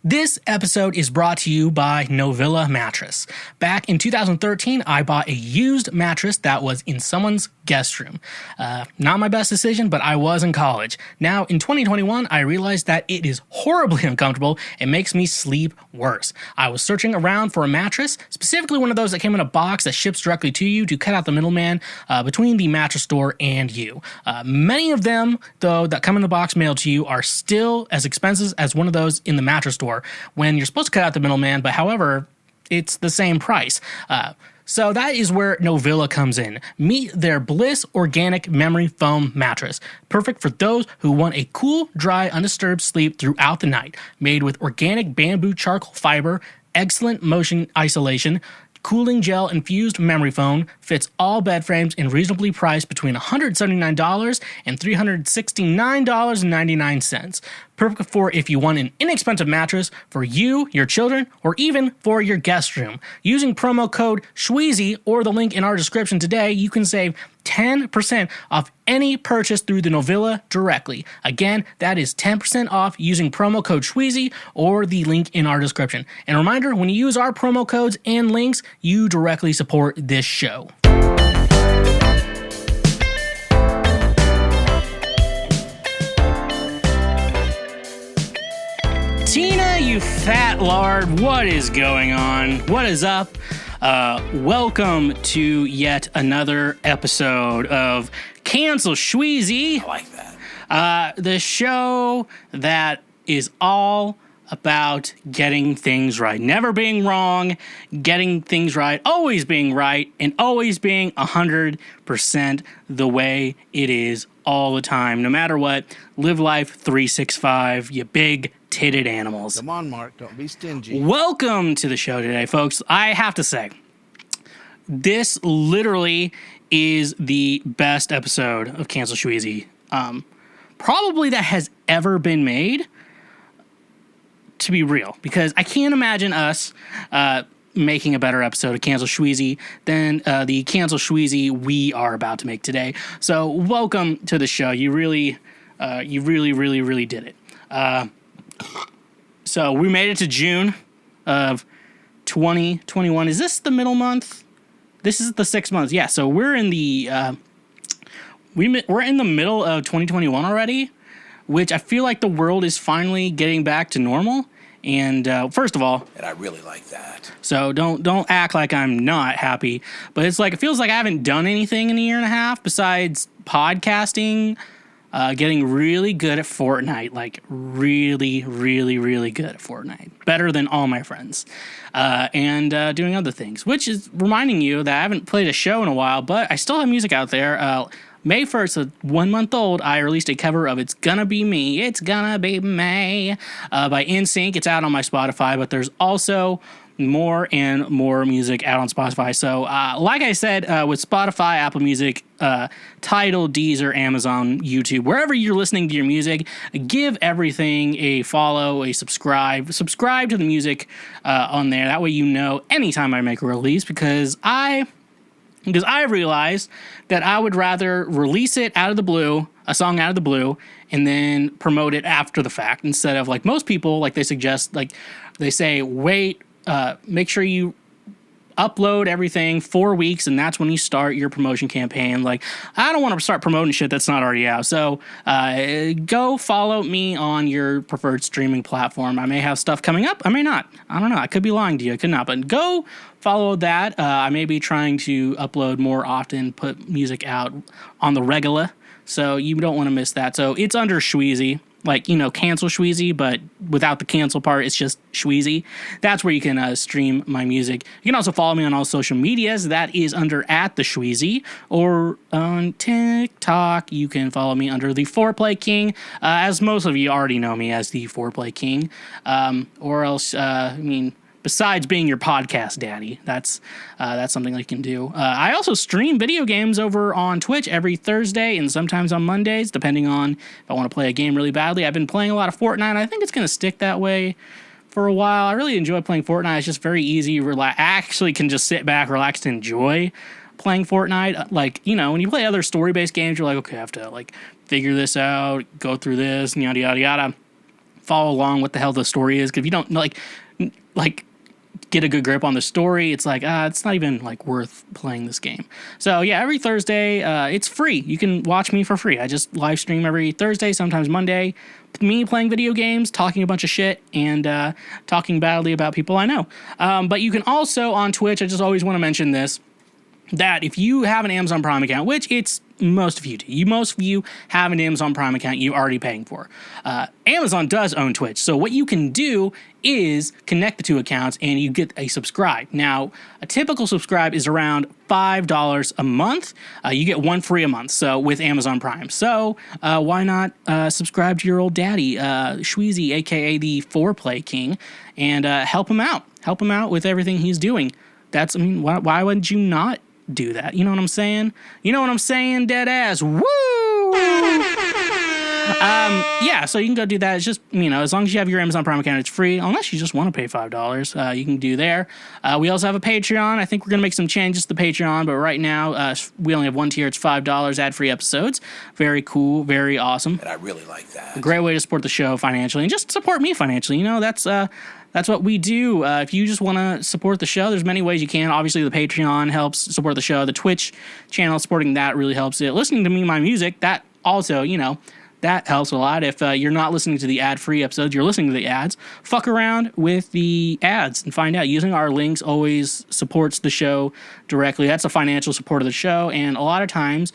This episode is brought to you by Novilla Mattress. Back in 2013, I bought a used mattress that was in someone's guest room. Not my best decision, but I was in college. Now, in 2021, I realized that it is horribly uncomfortable and makes me sleep worse. I was searching around for a mattress, specifically one of those that came in a box that ships directly to you to cut out the middleman between the mattress store and you. Many of them, though, that come in the box mailed to you are still as expensive as one of those in the mattress store when you're supposed to cut out the middleman, but however, it's the same price. So that is where Novilla comes in. Meet their Bliss Organic Memory Foam Mattress. Perfect for those who want a cool, dry, undisturbed sleep throughout the night. Made with organic bamboo charcoal fiber, excellent motion isolation, cooling gel infused memory foam, fits all bed frames and reasonably priced between $179 and $369.99. Perfect for if you want an inexpensive mattress for you, your children, or even for your guest room. Using promo code Schweezy or the link in our description today, you can save 10% off any purchase through the Novilla directly. Again, that is 10% off using promo code Schweezy or the link in our description. And a reminder, when you use our promo codes and links, you directly support this show. Tina, you fat lard, what is going on? What is up? Welcome to yet another episode of Cancel Schweezy. I like that. The show that is all about getting things right. Never being wrong, getting things right, always being right, and always being 100% the way it is all the time. No matter what, live life 365, you big titted animals. Come on, Mark. Don't be stingy. Welcome to the show today, folks. I have to say, this literally is the best episode of Cancel Schweezy probably that has ever been made, to be real, because I can't imagine us making a better episode of Cancel Schweezy than the Cancel Schweezy we are about to make today. So welcome to the show. You really did it. So we made it to June of 2021. Is this the middle month? This is the 6 months. Yeah, so we're in the we're in the middle of 2021 already, which I feel like the world is finally getting back to normal. And first of all, and I really like that. So don't act like I'm not happy, but it's like it feels like I haven't done anything in a year and a half besides podcasting. Getting really good at Fortnite, like really good at Fortnite. Better than all my friends. And doing other things, which is reminding you that I haven't played a show in a while, but I still have music out there. May 1st, 1 month old, I released a cover of It's Gonna Be Me, It's Gonna Be May by NSYNC. It's out on my Spotify, but there's also more and more music out on Spotify. So, like I said, with Spotify, Apple Music, Tidal, Deezer, Amazon, YouTube, wherever you're listening to your music, give everything a follow, a subscribe to the music on there. That way you know anytime I make a release, because I realized that I would rather release it out of the blue, a song out of the blue, and then promote it after the fact, instead of like most people, like they suggest, like they say, wait, make sure you upload everything 4 weeks, and that's when you start your promotion campaign. Like, I don't want to start promoting shit that's not already out. So go follow me on your preferred streaming platform. I may have stuff coming up. I may not. I don't know. I could be lying to you. I could not. But go follow that. I may be trying to upload more often, put music out on the regular. So you don't want to miss that. So it's under Schweezy. Like, you know, Cancel Schweezy, but without the cancel part, it's just Schweezy. That's where you can stream my music. You can also follow me on all social medias. That is under @the_Schweezy. Or on TikTok, you can follow me under the Foreplay King, as most of you already know me as the Foreplay King. Or else, besides being your podcast daddy, that's something I can do. I also stream video games over on Twitch every Thursday and sometimes on Mondays, depending on if I want to play a game really badly. I've been playing a lot of Fortnite. I think it's going to stick that way for a while. I really enjoy playing Fortnite. It's just very easy. I actually can just sit back, relax, and enjoy playing Fortnite. Like, you know, when you play other story-based games, you're like, okay, I have to, like, figure this out, go through this, and yada, yada, yada. follow along what the hell the story is. Because if you don't like get a good grip on the story, it's like, it's not even like worth playing this game. So yeah, every Thursday, it's free. You can watch me for free. I just live stream every Thursday, sometimes Monday, me playing video games, talking a bunch of shit, and talking badly about people I know. But you can also on Twitch, I just always want to mention this, that if you have an Amazon Prime account, which it's most of you do, most of you have an Amazon Prime account you're already paying for. Amazon does own Twitch, so what you can do is connect the two accounts and you get a subscribe. Now, a typical subscribe is around $5 a month. You get one free a month, so with Amazon Prime. So why not subscribe to your old daddy, Schweezy, aka the Foreplay King, and help him out. Help him out with everything he's doing. Why would you not do that? You know what I'm saying? You know what I'm saying? Dead ass. Woo! Yeah, so you can go do that. It's just, as long as you have your Amazon Prime account, it's free. Unless you just want to pay $5, you can do there. We also have a Patreon. I think we're going to make some changes to the Patreon, but right now, we only have one tier. It's $5, ad-free episodes. Very cool, very awesome. And I really like that. A great way to support the show financially and just support me financially. That's what we do. If you just want to support the show, there's many ways you can. Obviously, the Patreon helps support the show. The Twitch channel, supporting that really helps it. Listening to my music, that also, that helps a lot. If you're not listening to the ad-free episodes, you're listening to the ads, fuck around with the ads and find out. Using our links always supports the show directly. That's a financial support of the show, and a lot of times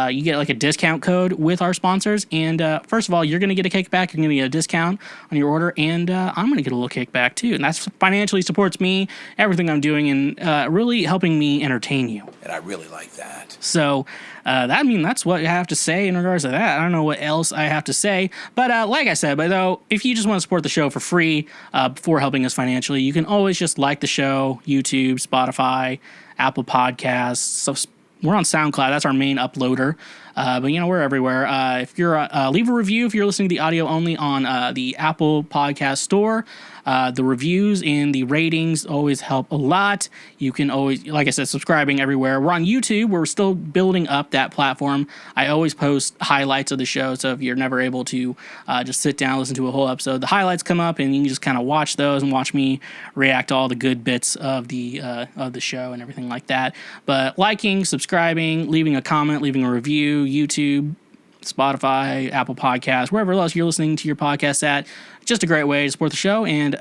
you get like a discount code with our sponsors, and first of all, you're going to get a kickback, you're going to get a discount on your order, and I'm going to get a little kickback too, and that's financially supports me, everything I'm doing, and really helping me entertain you. And I really like that. So that's what I have to say in regards to that. I don't know what else I have to say, but like I said, though, if you just want to support the show for free before helping us financially, you can always just like the show, YouTube, Spotify, Apple Podcasts. So we're on SoundCloud. That's our main uploader. But we're everywhere. If you're leave a review if you're listening to the audio only on the Apple Podcast Store. The reviews and the ratings always help a lot. You can always, like I said, subscribing everywhere. We're on YouTube. We're still building up that platform. I always post highlights of the show, so if you're never able to just sit down and listen to a whole episode, the highlights come up and you can just kind of watch those and watch me react to all the good bits of the show and everything like that. But liking, subscribing, leaving a comment, leaving a review, YouTube, Spotify, Apple Podcasts, wherever else you're listening to your podcast at. Just a great way to support the show and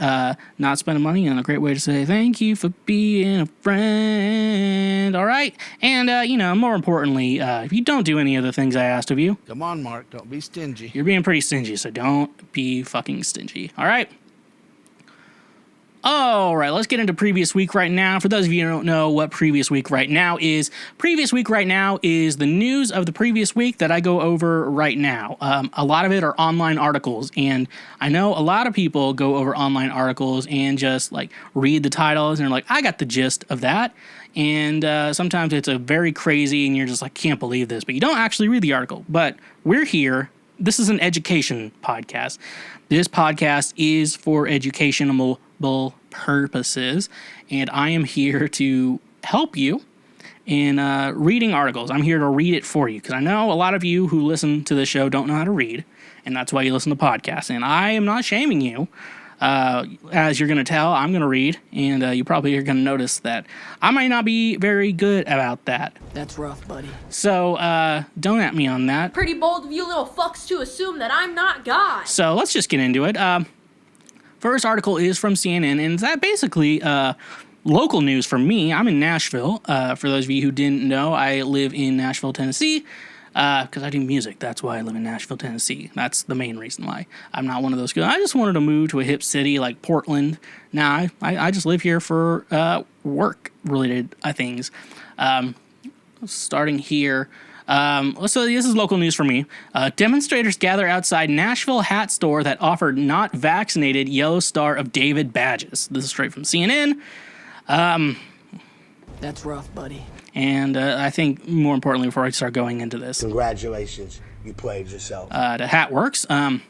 not spending money, and a great way to say thank you for being a friend. All right? And, more importantly, if you don't do any of the things I asked of you. Come on, Mark. Don't be stingy. You're being pretty stingy, so don't be fucking stingy. All right? All right, let's get into Previous Week right now. For those of you who don't know what Previous Week right now is the news of the previous week that I go over right now. A lot of it are online articles, and I know a lot of people go over online articles and just read the titles and they're like, I got the gist of that. And sometimes it's a very crazy and you're just like, can't believe this, but you don't actually read the article. But we're here. This is an education podcast. This podcast is for educational purposes, and I am here to help you in reading articles. I'm here to read it for you, because I know a lot of you who listen to this show don't know how to read, and that's why you listen to podcasts. And I am not shaming you. As you're going to tell, I'm going to read, and you probably are going to notice that I might not be very good about that. That's rough, buddy. So, don't at me on that. Pretty bold of you little fucks to assume that I'm not God. So, let's just get into it. First article is from CNN, and that basically local news for me. I'm in Nashville. For those of you who didn't know, I live in Nashville, Tennessee. Because I do music. That's why I live in Nashville, Tennessee. That's the main reason why. I'm not one of those guys. I just wanted to move to a hip city like Portland. Nah, I just live here for work-related things. Starting here. So this is local news for me. Demonstrators gather outside Nashville hat store that offered not vaccinated Yellow Star of David badges. This is straight from CNN. That's rough, buddy. And I think more importantly, before I start going into this, congratulations, you played yourself. To hatWRKS.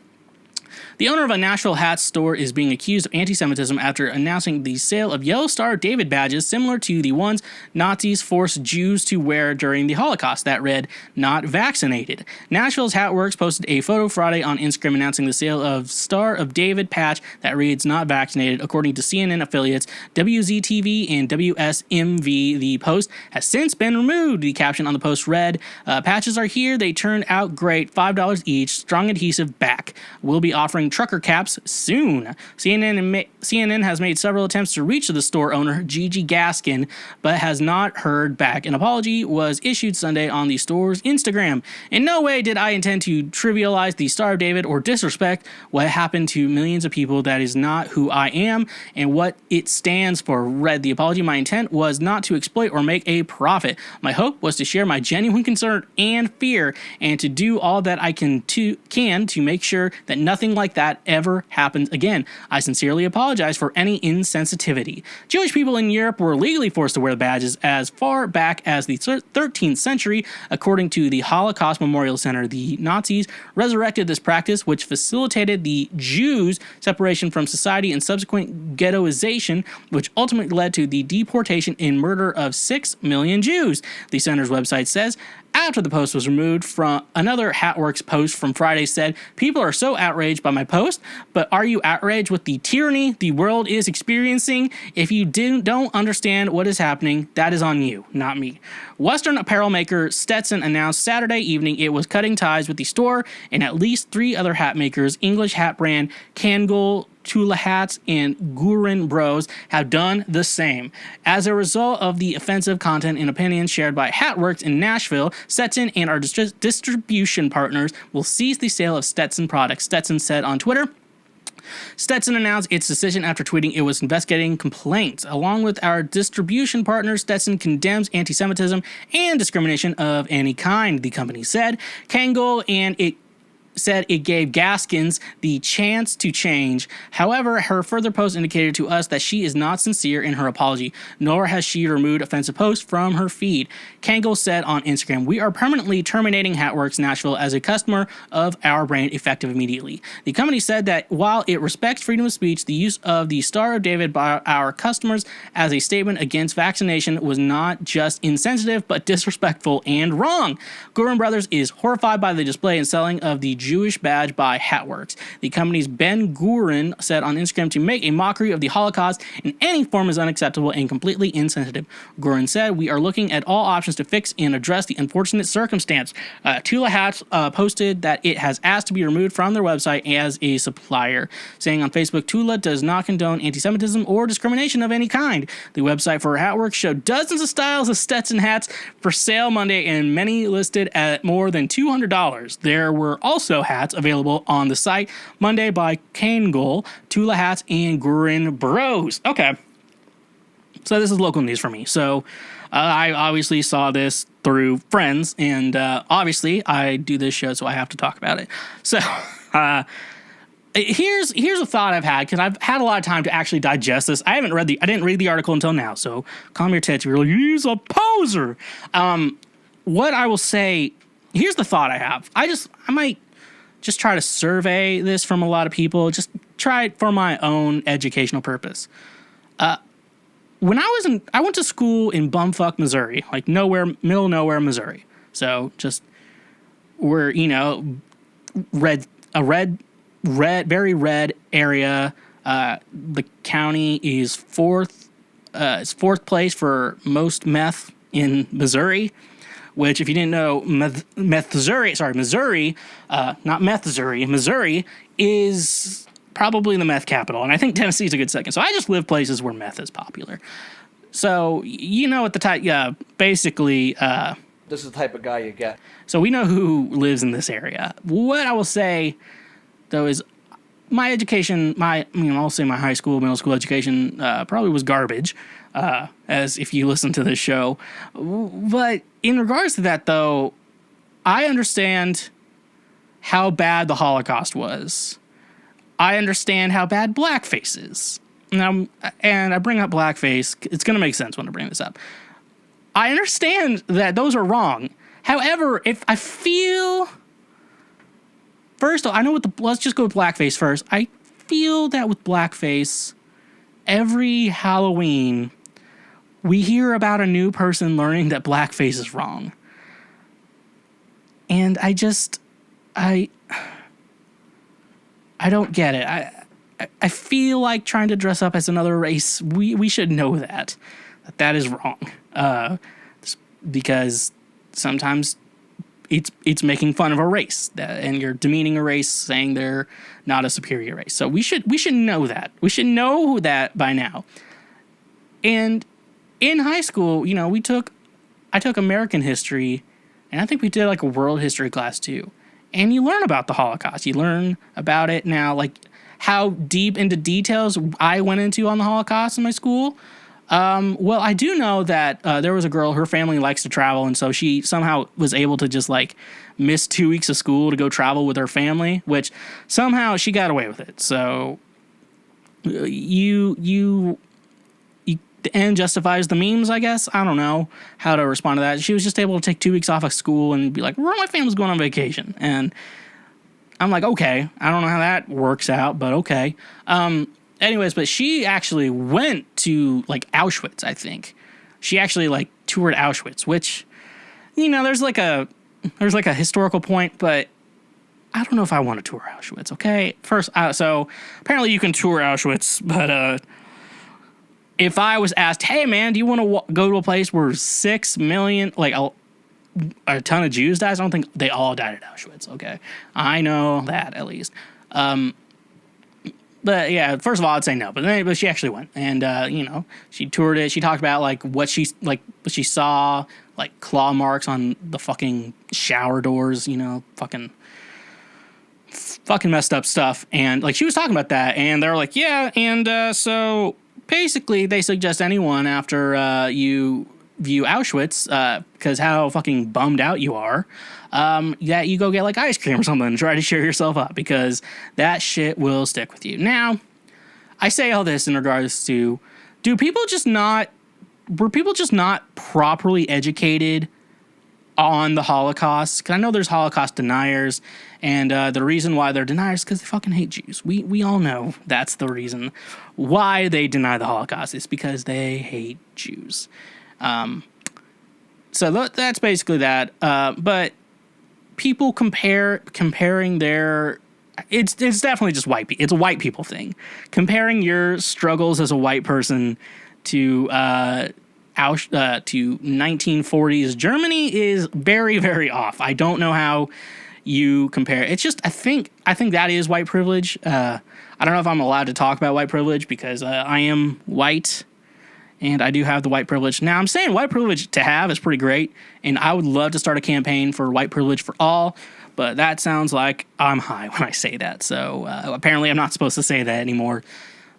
The owner of a Nashville hat store is being accused of anti-Semitism after announcing the sale of Yellow Star of David badges similar to the ones Nazis forced Jews to wear during the Holocaust that read, "Not Vaccinated." Nashville's hatWRKS posted a photo Friday on Instagram announcing the sale of Star of David patch that reads, "Not Vaccinated," according to CNN affiliates WZTV and WSMV. The post has since been removed. The caption on the post read, "Patches are here. They turned out great. $5 each. Strong adhesive back. We'll be offering trucker caps soon." CNN has made several attempts to reach the store owner, Gigi Gaskin, but has not heard back. An apology was issued Sunday on the store's Instagram. "In no way did I intend to trivialize the Star of David or disrespect what happened to millions of people. That is not who I am and what it stands for," read the apology. "My intent was not to exploit or make a profit. My hope was to share my genuine concern and fear and to do all that I can to make sure that nothing like that ever happens again. I sincerely apologize for any insensitivity." Jewish people in Europe were legally forced to wear badges as far back as the 13th century, according to the Holocaust Memorial Center. The Nazis resurrected this practice, which facilitated the Jews' separation from society and subsequent ghettoization, which ultimately led to the deportation and murder of 6 million Jews, the center's website says. After the post was removed, from another hatWRKS post from Friday said, "People are so outraged by my post, but are you outraged with the tyranny the world is experiencing? If you don't understand what is happening, that is on you, not me." Western apparel maker Stetson announced Saturday evening it was cutting ties with the store and at least 3 other hat makers. English hat brand Kangol, Tula Hats, and Gurin Bros have done the same. As a result of the offensive content and opinions shared by hatWRKS in Nashville, Stetson and our distribution partners will cease the sale of Stetson products, Stetson said on Twitter. Stetson announced its decision after tweeting it was investigating complaints. Along with our distribution partners, Stetson condemns anti-Semitism and discrimination of any kind, the company said. Kangol and it said it gave Gaskins the chance to change. However, her further post indicated to us that she is not sincere in her apology, nor has she removed offensive posts from her feed. Kangol said on Instagram, "We are permanently terminating hatWRKS Nashville as a customer of our brand effective immediately." The company said that while it respects freedom of speech, the use of the Star of David by our customers as a statement against vaccination was not just insensitive, but disrespectful and wrong. Gurin Brothers is horrified by the display and selling of the Jewish badge by hatWRKS. The company's Ben Gurin said on Instagram, "To make a mockery of the Holocaust in any form is unacceptable and completely insensitive." Gurin said, "We are looking at all options to fix and address the unfortunate circumstance." Tula Hats posted that it has asked to be removed from their website as a supplier, saying on Facebook, "Tula does not condone anti-Semitism or discrimination of any kind." The website for hatWRKS showed dozens of styles of Stetson hats for sale Monday and many listed at more than $200. There were also hats available on the site Monday by Kangol, Tula Hats, and Gurin Bros. Okay. So this is local news for me. So I obviously saw this through friends, and obviously I do this show, so I have to talk about it. So here's a thought I've had, because I've had a lot of time to actually digest this. I didn't read the article until now, so calm your tits. You're like, he's a poser. What I will say, here's the thought I have. I might just try to survey this from a lot of people, just try it for my own educational purpose. When I went to school in bumfuck Missouri, like middle of nowhere, Missouri. So just we're, very red area. The county is fourth place for most meth in Missouri. Which, if you didn't know, Missouri is probably the meth capital, and I think Tennessee's a good second. So I just live places where meth is popular. So you know what the type, basically. This is the type of guy you get. So we know who lives in this area. What I will say, though, is my education, I'll say my high school, middle school education probably was garbage. As if you listen to this show. But in regards to that, though, I understand how bad the Holocaust was. I understand how bad blackface is. And I bring up blackface. It's going to make sense when I bring this up. I understand that those are wrong. However, if I feel first, I know let's just go with blackface first. I feel that with blackface, every Halloween, we hear about a new person learning that blackface is wrong. And I don't get it. I feel like trying to dress up as another race, we should know that is wrong. Because sometimes it's making fun of a race, and you're demeaning a race, saying they're not a superior race. So we should know that. We should know that by now. And in high school, I took American history, and I think we did like a world history class too. And you learn about the Holocaust. You learn about it now, like how deep into details I went into on the Holocaust in my school. Well, I do know that there was a girl, her family likes to travel, and so she somehow was able to just like miss 2 weeks of school to go travel with her family, which somehow she got away with it. So the end justifies the memes, I guess. I don't know how to respond to that. She was just able to take 2 weeks off of school and be like, well, my family's going on vacation. And I'm like, okay, I don't know how that works out, but okay. Anyways, but she actually went to like Auschwitz, I think. She actually like toured Auschwitz, which, there's like a historical point, but I don't know if I want to tour Auschwitz, okay? First, so apparently you can tour Auschwitz, but if I was asked, hey man, do you want to go to a place where 6 million, like a ton of Jews died? I don't think they all died at Auschwitz, okay? I know that at least. But yeah, first of all, I'd say no. But she actually went, and she toured it. She talked about like what she saw, like claw marks on the fucking shower doors, fucking messed up stuff. And like she was talking about that, and they were like, yeah, and so basically they suggest anyone after you view Auschwitz, because how fucking bummed out you are, that you go get like ice cream or something and try to cheer yourself up, because that shit will stick with you. Now, I say all this in regards to, were people just not properly educated on the Holocaust? Because I know there's Holocaust deniers, and the reason why they're deniers is because they fucking hate Jews. We all know that's the reason why they deny the Holocaust. It's because they hate Jews. So that's basically that. But people comparing their, it's definitely just it's a white people thing. Comparing your struggles as a white person to 1940s Germany is very, very off. I don't know how you compare. It's just, I think that is white privilege. I don't know if I'm allowed to talk about white privilege because I am white. And I do have the white privilege. Now, I'm saying white privilege to have is pretty great, and I would love to start a campaign for white privilege for all, but that sounds like I'm high when I say that. So apparently I'm not supposed to say that anymore.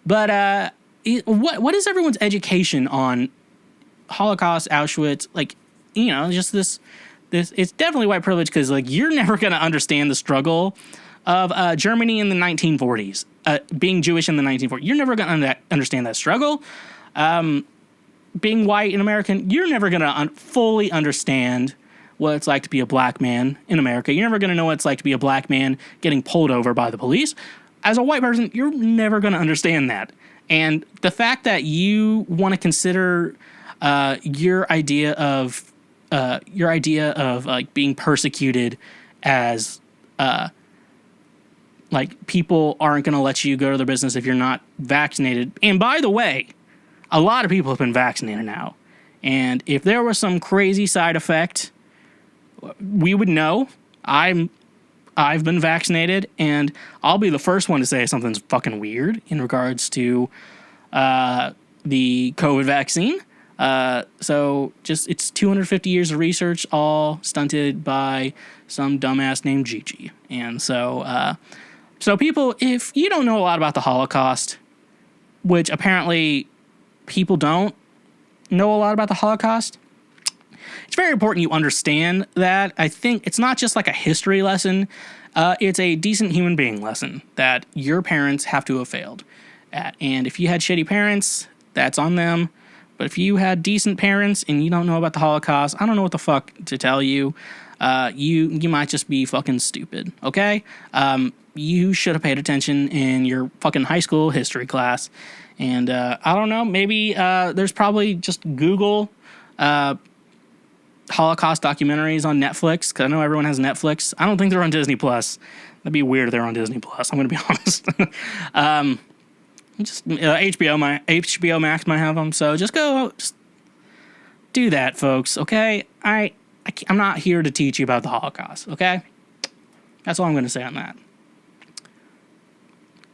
But what is everyone's education on Holocaust, Auschwitz? Like, just this it's definitely white privilege, because like you're never going to understand the struggle of Germany in the 1940s, being Jewish in the 1940s. You're never going to understand that struggle. Being white and American, you're never going to fully understand what it's like to be a black man in America. You're never going to know what it's like to be a black man getting pulled over by the police. As a white person, you're never going to understand that. And the fact that you want to consider your idea of like being persecuted as like people aren't going to let you go to their business if you're not vaccinated. And by the way, a lot of people have been vaccinated now. And if there was some crazy side effect, we would know. I've been vaccinated, and I'll be the first one to say something's fucking weird in regards to the COVID vaccine. So just, it's 250 years of research, all stunted by some dumbass named Gigi. And so people, if you don't know a lot about the Holocaust, which apparently people don't know a lot about the Holocaust, it's very important you understand that. I think it's not just like a history lesson. It's a decent human being lesson that your parents have to have failed at. And if you had shitty parents, that's on them. But if you had decent parents and you don't know about the Holocaust, I don't know what the fuck to tell you. you might just be fucking stupid, okay? You should have paid attention in your fucking high school history class. And I don't know, maybe there's probably just Google Holocaust documentaries on Netflix, because I know everyone has Netflix. I don't think they're on Disney Plus. That'd be weird if they're on Disney Plus, I'm going to be honest. HBO Max might have them, so just do that, folks, okay? I'm not here to teach you about the Holocaust, okay? That's all I'm going to say on that.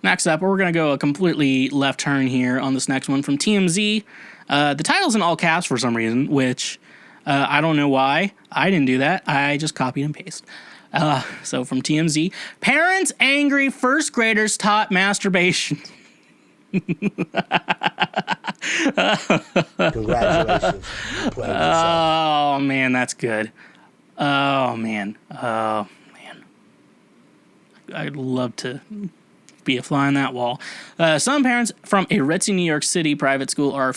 Next up, we're going to go a completely left turn here on this next one from TMZ. The title's in all caps for some reason, which I don't know why. I didn't do that. I just copied and pasted. So from TMZ, parents angry first graders taught masturbation. Congratulations. Oh, man, that's good. Oh, man. I'd love to be a fly on that wall. Some parents from a ritzy New York City private school are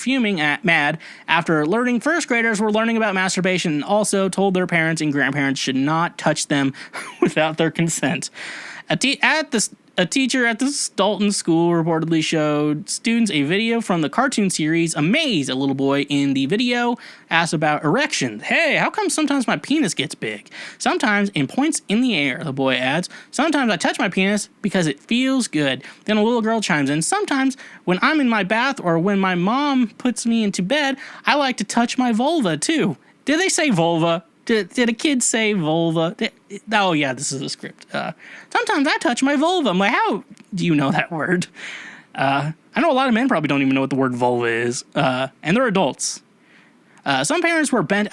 mad after learning first graders were learning about masturbation and also told their parents and grandparents should not touch them without their consent. A teacher at the Stoughton School reportedly showed students a video from the cartoon series Amaze. A little boy in the video asked about erections. Hey, how come sometimes my penis gets big? Sometimes and points in the air, the boy adds. Sometimes I touch my penis because it feels good. Then a little girl chimes in. Sometimes when I'm in my bath or when my mom puts me into bed, I like to touch my vulva too. Did they say vulva? Did a kid say vulva? Oh, yeah, this is a script. Sometimes I touch my vulva. I'm like, how do you know that word? I know a lot of men probably don't even know what the word vulva is. And they're adults. Some parents were bent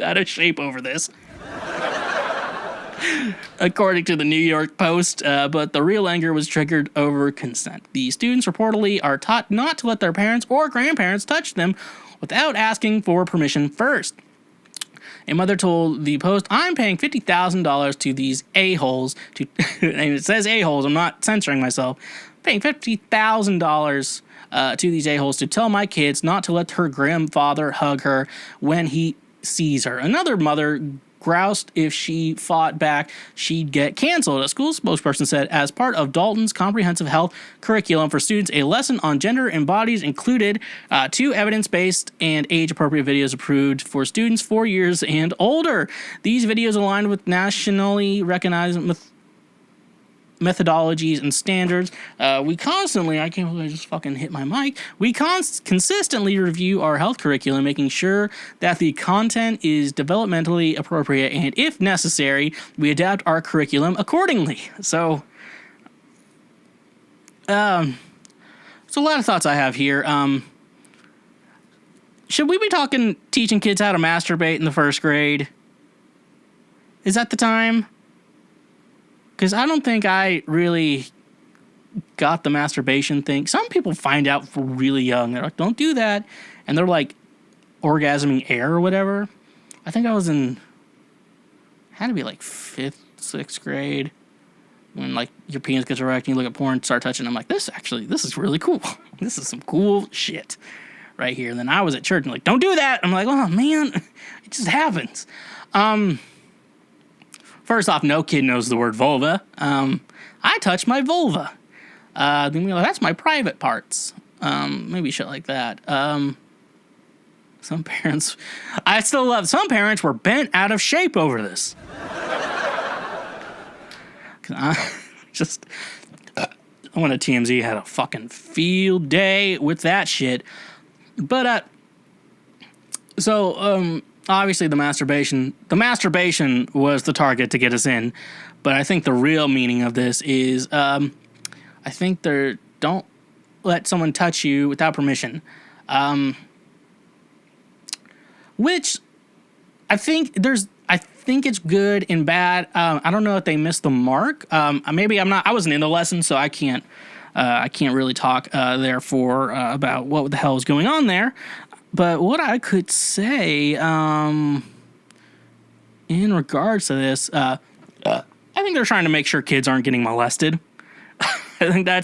out of shape over this. According to the New York Post, but the real anger was triggered over consent. The students reportedly are taught not to let their parents or grandparents touch them without asking for permission first. A mother told the Post, I'm paying $50,000 to these a-holes, and it says a-holes, I'm not censoring myself, paying $50,000 to these a-holes to tell my kids not to let her grandfather hug her when he sees her. Another mother groused if she fought back, she'd get canceled. A school spokesperson said, as part of Dalton's comprehensive health curriculum for students, a lesson on gender and bodies included 2 evidence-based and age-appropriate videos approved for students 4 years and older. These videos aligned with nationally recognized methodologies and standards. We constantly, I can't believe I just fucking hit my mic. We consistently review our health curriculum, making sure that the content is developmentally appropriate, and if necessary, we adapt our curriculum accordingly. So, a lot of thoughts I have here. Should we be teaching kids how to masturbate in the first grade? Is that the time? Because I don't think I really got the masturbation thing. Some people find out really young. They're like, don't do that. And they're like orgasming air or whatever. I think I had to be like 5th, 6th grade. When like your penis gets erect and you look at porn, start touching. I'm like, this is really cool. This is some cool shit right here. And then I was at church and like, don't do that. I'm like, oh man, it just happens. First off, no kid knows the word vulva. I touch my vulva. That's my private parts. Maybe shit like that. Some parents were bent out of shape over this. I went to TMZ, had a fucking field day with that shit. But, obviously the masturbation was the target to get us in, but I think the real meaning of this is, I think don't let someone touch you without permission, which I think it's good and bad. I don't know if they missed the mark. Maybe I wasn't in the lesson, so I can't really talk, about what the hell is going on there. But what I could say, in regards to this, I think they're trying to make sure kids aren't getting molested. I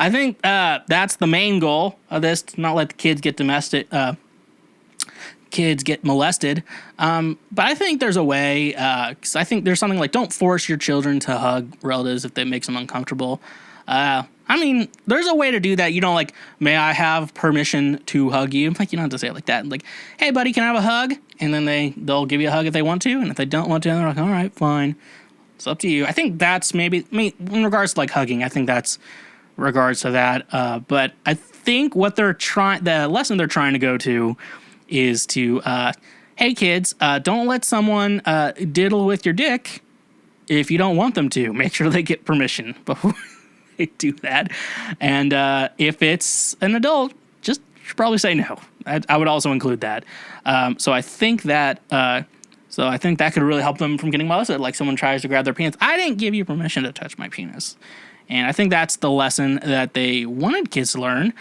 think that's the main goal of this, to not let the kids get kids get molested. But I think there's a way, because I think there's something like, don't force your children to hug relatives if that makes them uncomfortable. I mean, there's a way to do that. You don't like, may I have permission to hug you? Like, you don't have to say it like that. Like, hey, buddy, can I have a hug? And then they'll give you a hug if they want to. And if they don't want to, they're like, all right, fine. It's up to you. I think that's maybe, in regards to like hugging, I think that's regards to that. But I think what the lesson they're trying to go to is to, hey kids, don't let someone diddle with your dick if you don't want them to. Make sure they get permission before they do that. And if it's an adult, just probably say no. I would also include that. So I think that could really help them from getting molested. Like someone tries to grab their penis. I didn't give you permission to touch my penis. And I think that's the lesson that they wanted kids to learn.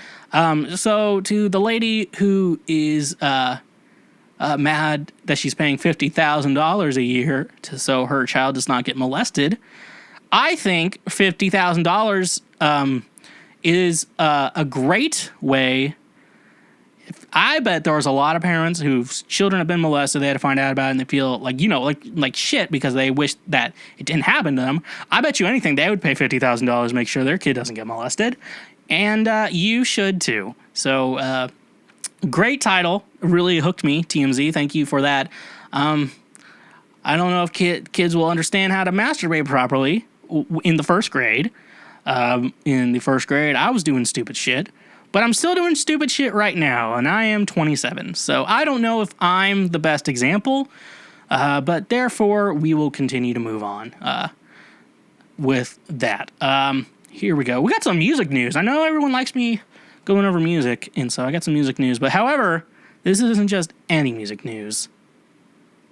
So to the lady who is mad that she's paying $50,000 a year so her child does not get molested, I think $50,000 is a great way. I bet there was a lot of parents whose children have been molested. They had to find out about it, and they feel like, like shit because they wish that it didn't happen to them. I bet you anything they would pay $50,000 to make sure their kid doesn't get molested. And you should too. So, great title. Really hooked me, TMZ. Thank you for that. I don't know if kids will understand how to masturbate properly in the first grade. In the first grade, I was doing stupid shit. But I'm still doing stupid shit right now, and I am 27. So I don't know if I'm the best example, but therefore we will continue to move on with that. Here we go. We got some music news. I know everyone likes me going over music, and so I got some music news. But however, this isn't just any music news.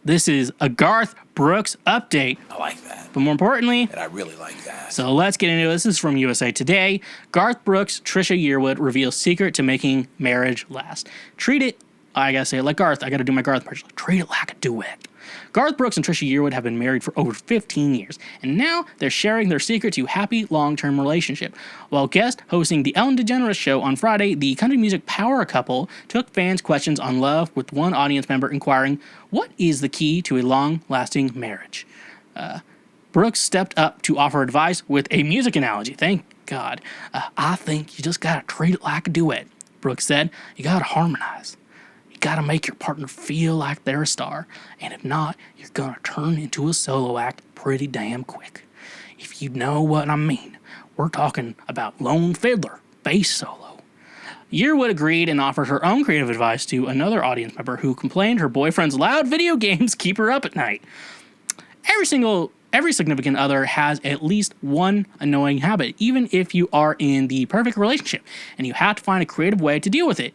This is a Garth Brooks update. I like that. But more importantly, And I really like that. so let's get into it. This is from USA Today. Garth Brooks, Trisha Yearwood reveals secret to making marriage last. Treat it, I gotta say it like Garth. I gotta do my Garth impression. Treat it like a duet. Garth Brooks and Trisha Yearwood have been married for over 15 years, and now they're sharing their secret to happy long-term relationship. While guest hosting the Ellen DeGeneres Show on Friday, the country music power couple took fans' questions on love, with one audience member inquiring, what is the key to a long-lasting marriage? Brooks stepped up to offer advice with a music analogy. Thank God. I think you just gotta treat it like a duet, Brooks said. You gotta harmonize. You gotta make your partner feel like they're a star. And if not, you're gonna turn into a solo act pretty damn quick. If you know what I mean, we're talking about lone fiddler, bass solo. Yearwood agreed and offered her own creative advice to another audience member who complained her boyfriend's loud video games keep her up at night. Every significant other has at least one annoying habit, even if you are in the perfect relationship, and you have to find a creative way to deal with it,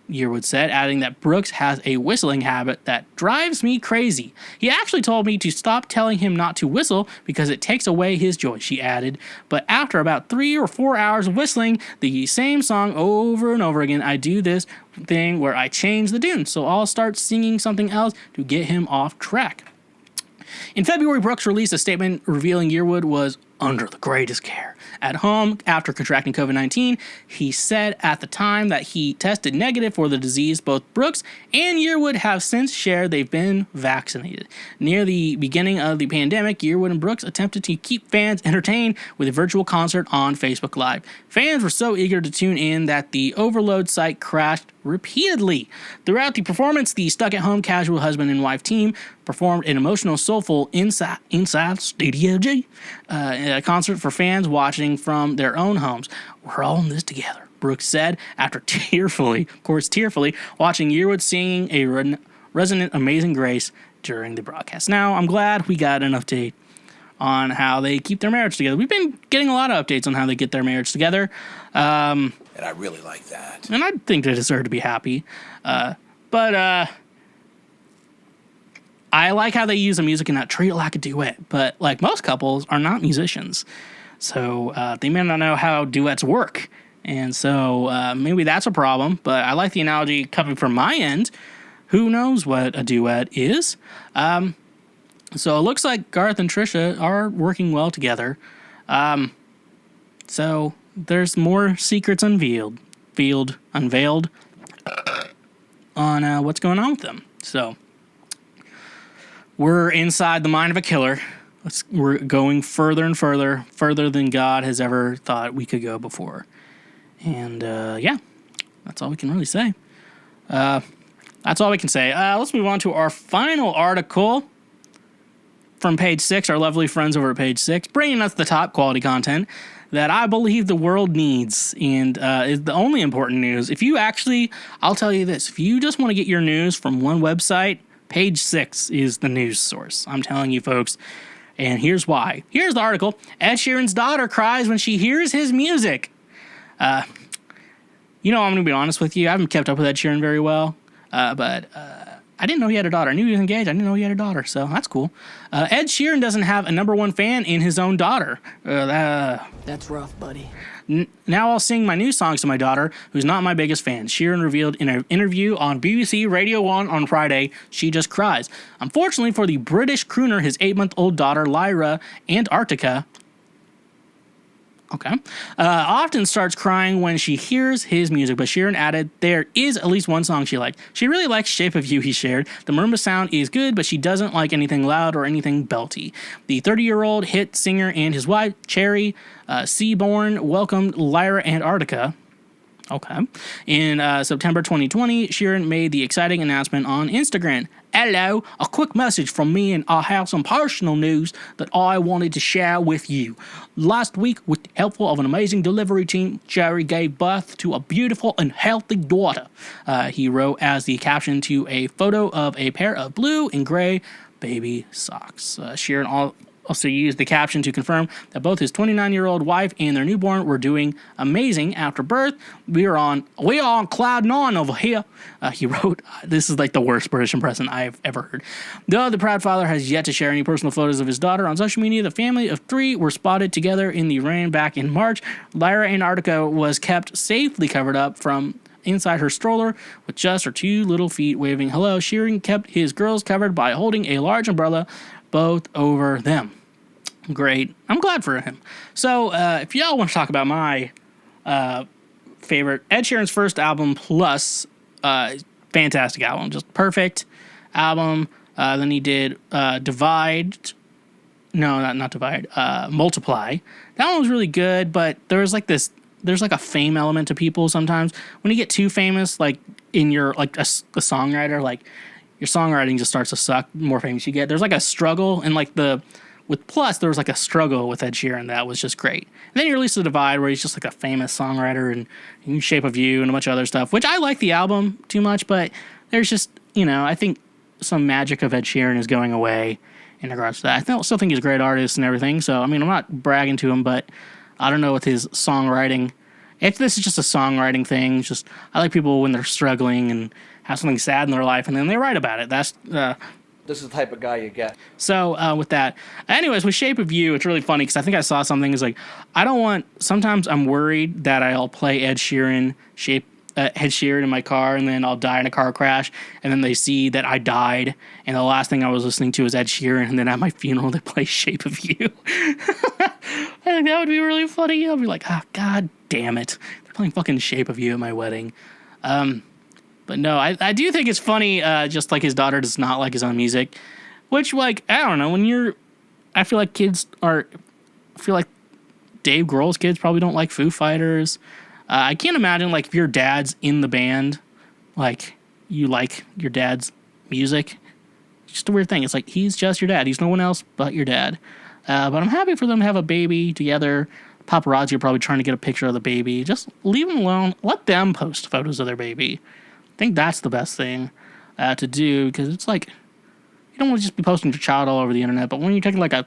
Yearwood said, adding that Brooks has a whistling habit that drives me crazy. He actually told me to stop telling him not to whistle because it takes away his joy, she added. But after about 3 or 4 hours of whistling the same song over and over again, I do this thing where I change the tune, so I'll start singing something else to get him off track. In February, Brooks released a statement revealing Yearwood was under the greatest care at home after contracting COVID-19. He said at the time that he tested negative for the disease. Both Brooks and Yearwood have since shared they've been vaccinated. Near the beginning of the pandemic, Yearwood and Brooks attempted to keep fans entertained with a virtual concert on Facebook Live. Fans were so eager to tune in that the Overload site crashed repeatedly. Throughout the performance, the stuck-at-home casual husband and wife team performed an emotional, soulful inside Studio G a concert for fans watching from their own homes. We're all in this together, Brooks said after tearfully watching Yearwood singing a resonant Amazing Grace during the broadcast. Now, I'm glad we got an update on how they keep their marriage together. We've been getting a lot of updates on how they get their marriage together. And I really like that. And I think they deserve to be happy. But I like how they use the music and not treat it like a duet. But like most couples are not musicians. So they may not know how duets work. And so maybe that's a problem. But I like the analogy coming from my end. Who knows what a duet is? So it looks like Garth and Trisha are working well together. So there's more secrets unveiled on what's going on with them. So we're inside the mind of a killer. We're going further and further than God has ever thought we could go before. And yeah, that's all we can really say. That's all we can say. Let's move on to our final article from page 6, our lovely friends over at page 6, bringing us the top quality content that I believe the world needs, and is the only important news. If you actually, I'll tell you this, if you just want to get your news from one website, page 6 is the news source. I'm telling you, folks. And here's why. Here's the article. Ed Sheeran's daughter cries when she hears his music. I'm going to be honest with you. I haven't kept up with Ed Sheeran very well. But I didn't know he had a daughter. I knew he was engaged. I didn't know he had a daughter. So that's cool. Ed Sheeran doesn't have a number one fan in his own daughter. That's rough, buddy. Now I'll sing my new songs to my daughter, who's not my biggest fan. Sheeran revealed in an interview on BBC Radio 1 on Friday, she just cries. Unfortunately for the British crooner, his 8-month-old daughter, Lyra hatWRKS, often starts crying when she hears his music, but Sheeran added there is at least one song she liked. She really likes Shape of You, he shared. The marimba sound is good, but she doesn't like anything loud or anything belty. The 30-year-old hit singer and his wife, Cherry Seaborn, welcomed Lyra hatWRKS. In September 2020, Sheeran made the exciting announcement on Instagram. Hello, a quick message from me, and I have some personal news that I wanted to share with you. Last week, with the help of an amazing delivery team, Cherry gave birth to a beautiful and healthy daughter. He wrote as the caption to a photo of a pair of blue and gray baby socks. Sheeran also used the caption to confirm that both his 29-year-old wife and their newborn were doing amazing after birth. We are on cloud 9 over here. He wrote, this is like the worst British impression I've ever heard. Though the proud father has yet to share any personal photos of his daughter on social media, the family of 3 were spotted together in the rain back in March. Lyra hatWRKS was kept safely covered up from inside her stroller with just her 2 little feet waving hello. Sheeran kept his girls covered by holding a large umbrella both over them. Great. I'm glad for him. So, if y'all want to talk about my favorite, Ed Sheeran's first album plus fantastic album, just perfect album. Then he did Divide. No, not Divide. Multiply. That one was really good, but there's like a fame element to people sometimes. When you get too famous, like in your, like a songwriter, like your songwriting just starts to suck the more famous you get. There's like a struggle, and like with Plus, there was like a struggle with Ed Sheeran that was just great. And then he released The Divide, where he's just like a famous songwriter, and Shape of You and a bunch of other stuff, which I like the album too much, but there's just, I think some magic of Ed Sheeran is going away in regards to that. I still think he's a great artist and everything, so, I'm not bragging to him, but I don't know with his songwriting. If this is just a songwriting thing, I like people when they're struggling and have something sad in their life, and then they write about it. That's This is the type of guy you get. So with that, anyways, with Shape of You, it's really funny because I think I saw something. It's like sometimes I'm worried that I'll play Ed Sheeran in my car, and then I'll die in a car crash, and then they see that I died, and the last thing I was listening to was Ed Sheeran, and then at my funeral they play Shape of You. I think that would be really funny. I'll be like, God damn it, they're playing fucking Shape of You at my wedding. But no, I do think it's funny, just like his daughter does not like his own music, which, like, I don't know, I feel like Dave Grohl's kids probably don't like Foo Fighters. I can't imagine, like, if your dad's in the band, like, you like your dad's music. It's just a weird thing. It's like, he's just your dad. He's no one else but your dad. But I'm happy for them to have a baby together. Paparazzi are probably trying to get a picture of the baby. Just leave them alone. Let them post photos of their baby. I think that's the best thing to do, because it's like, you don't want to just be posting your child all over the internet, but when you're taking I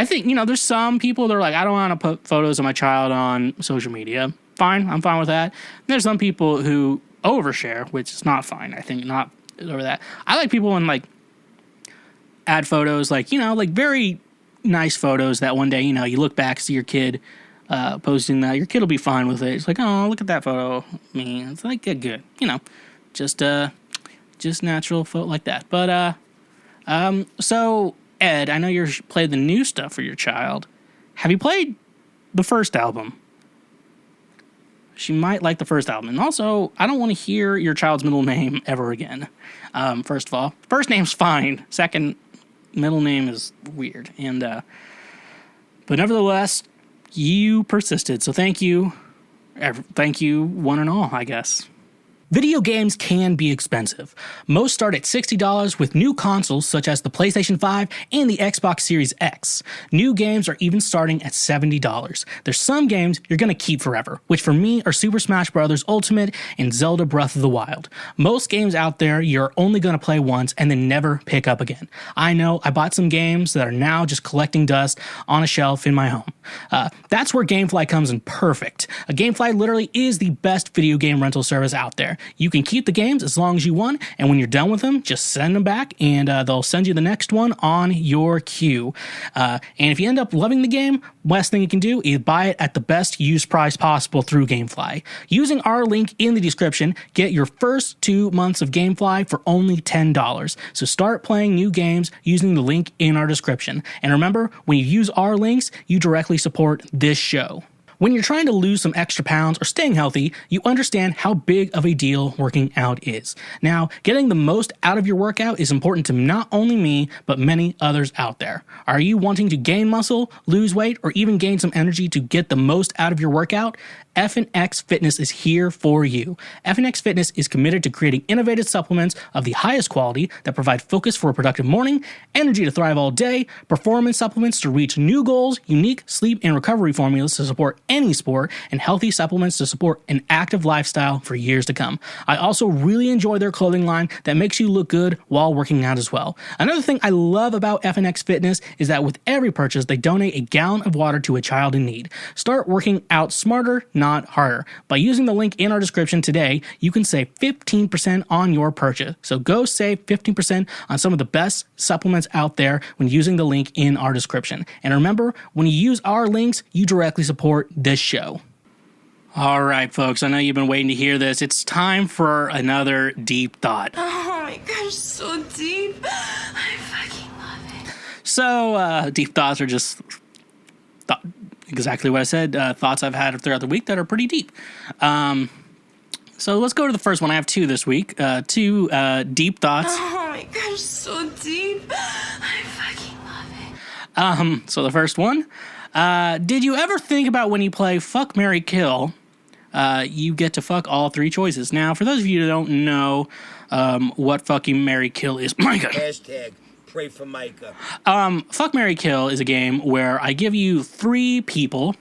think, there's some people that are like, I don't want to put photos of my child on social media. Fine, I'm fine with that. And there's some people who overshare, which is not fine. I think not over that. I like people when, like, add photos, like, like very nice photos that one day, you look back, see your kid posting that, your kid will be fine with it. It's like, oh, look at that photo of me. It's like, good, just natural photo like that. But so Ed, I know you're played the new stuff for your child. Have you played the first album, she might like the first album. And also, I don't want to hear your child's middle name ever again. First of all, first name's fine. Second, middle name is weird. And but nevertheless, you persisted. So thank you. Thank you, one and all, I guess. Video games can be expensive. Most start at $60 with new consoles such as the PlayStation 5 and the Xbox Series X. New games are even starting at $70. There's some games you're going to keep forever, which for me are Super Smash Bros. Ultimate and Zelda Breath of the Wild. Most games out there you're only going to play once and then never pick up again. I know I bought some games that are now just collecting dust on a shelf in my home. That's where Gamefly comes in perfect. Gamefly literally is the best video game rental service out there. You can keep the games as long as you want, and when you're done with them, just send them back, and they'll send you the next one on your queue. And if you end up loving the game, best thing you can do is buy it at the best use price possible through Gamefly. Using our link in the description, get your first 2 months of Gamefly for only $10. So start playing new games using the link in our description. And remember, when you use our links, you directly support this show. When you're trying to lose some extra pounds or staying healthy, you understand how big of a deal working out is. Now, getting the most out of your workout is important to not only me, but many others out there. Are you wanting to gain muscle, lose weight, or even gain some energy to get the most out of your workout? F&X Fitness is here for you. F&X Fitness is committed to creating innovative supplements of the highest quality that provide focus for a productive morning, energy to thrive all day, performance supplements to reach new goals, unique sleep and recovery formulas to support any sport, and healthy supplements to support an active lifestyle for years to come. I also really enjoy their clothing line that makes you look good while working out as well. Another thing I love about F&X Fitness is that with every purchase, they donate a gallon of water to a child in need. Start working out smarter, not harder. By using the link in our description today, you can save 15% on your purchase. So go save 15% on some of the best supplements out there when using the link in our description. And remember, when you use our links, you directly support this show. All right, folks, I know you've been waiting to hear this. It's time for another deep thought. Oh my gosh, so deep. I fucking love it. So, deep thoughts are just exactly what I said, thoughts I've had throughout the week that are pretty deep. So let's go to the first one. I have two this week. Two deep thoughts. Oh my gosh, so deep. I fucking love it. So the first one, did you ever think about when you play Fuck, Marry, Kill, you get to fuck all three choices? Now, for those of you who don't know what fucking Marry, Kill is, my God. Hashtag pray for Micah. Fuck, Marry, Kill is a game where I give you three people,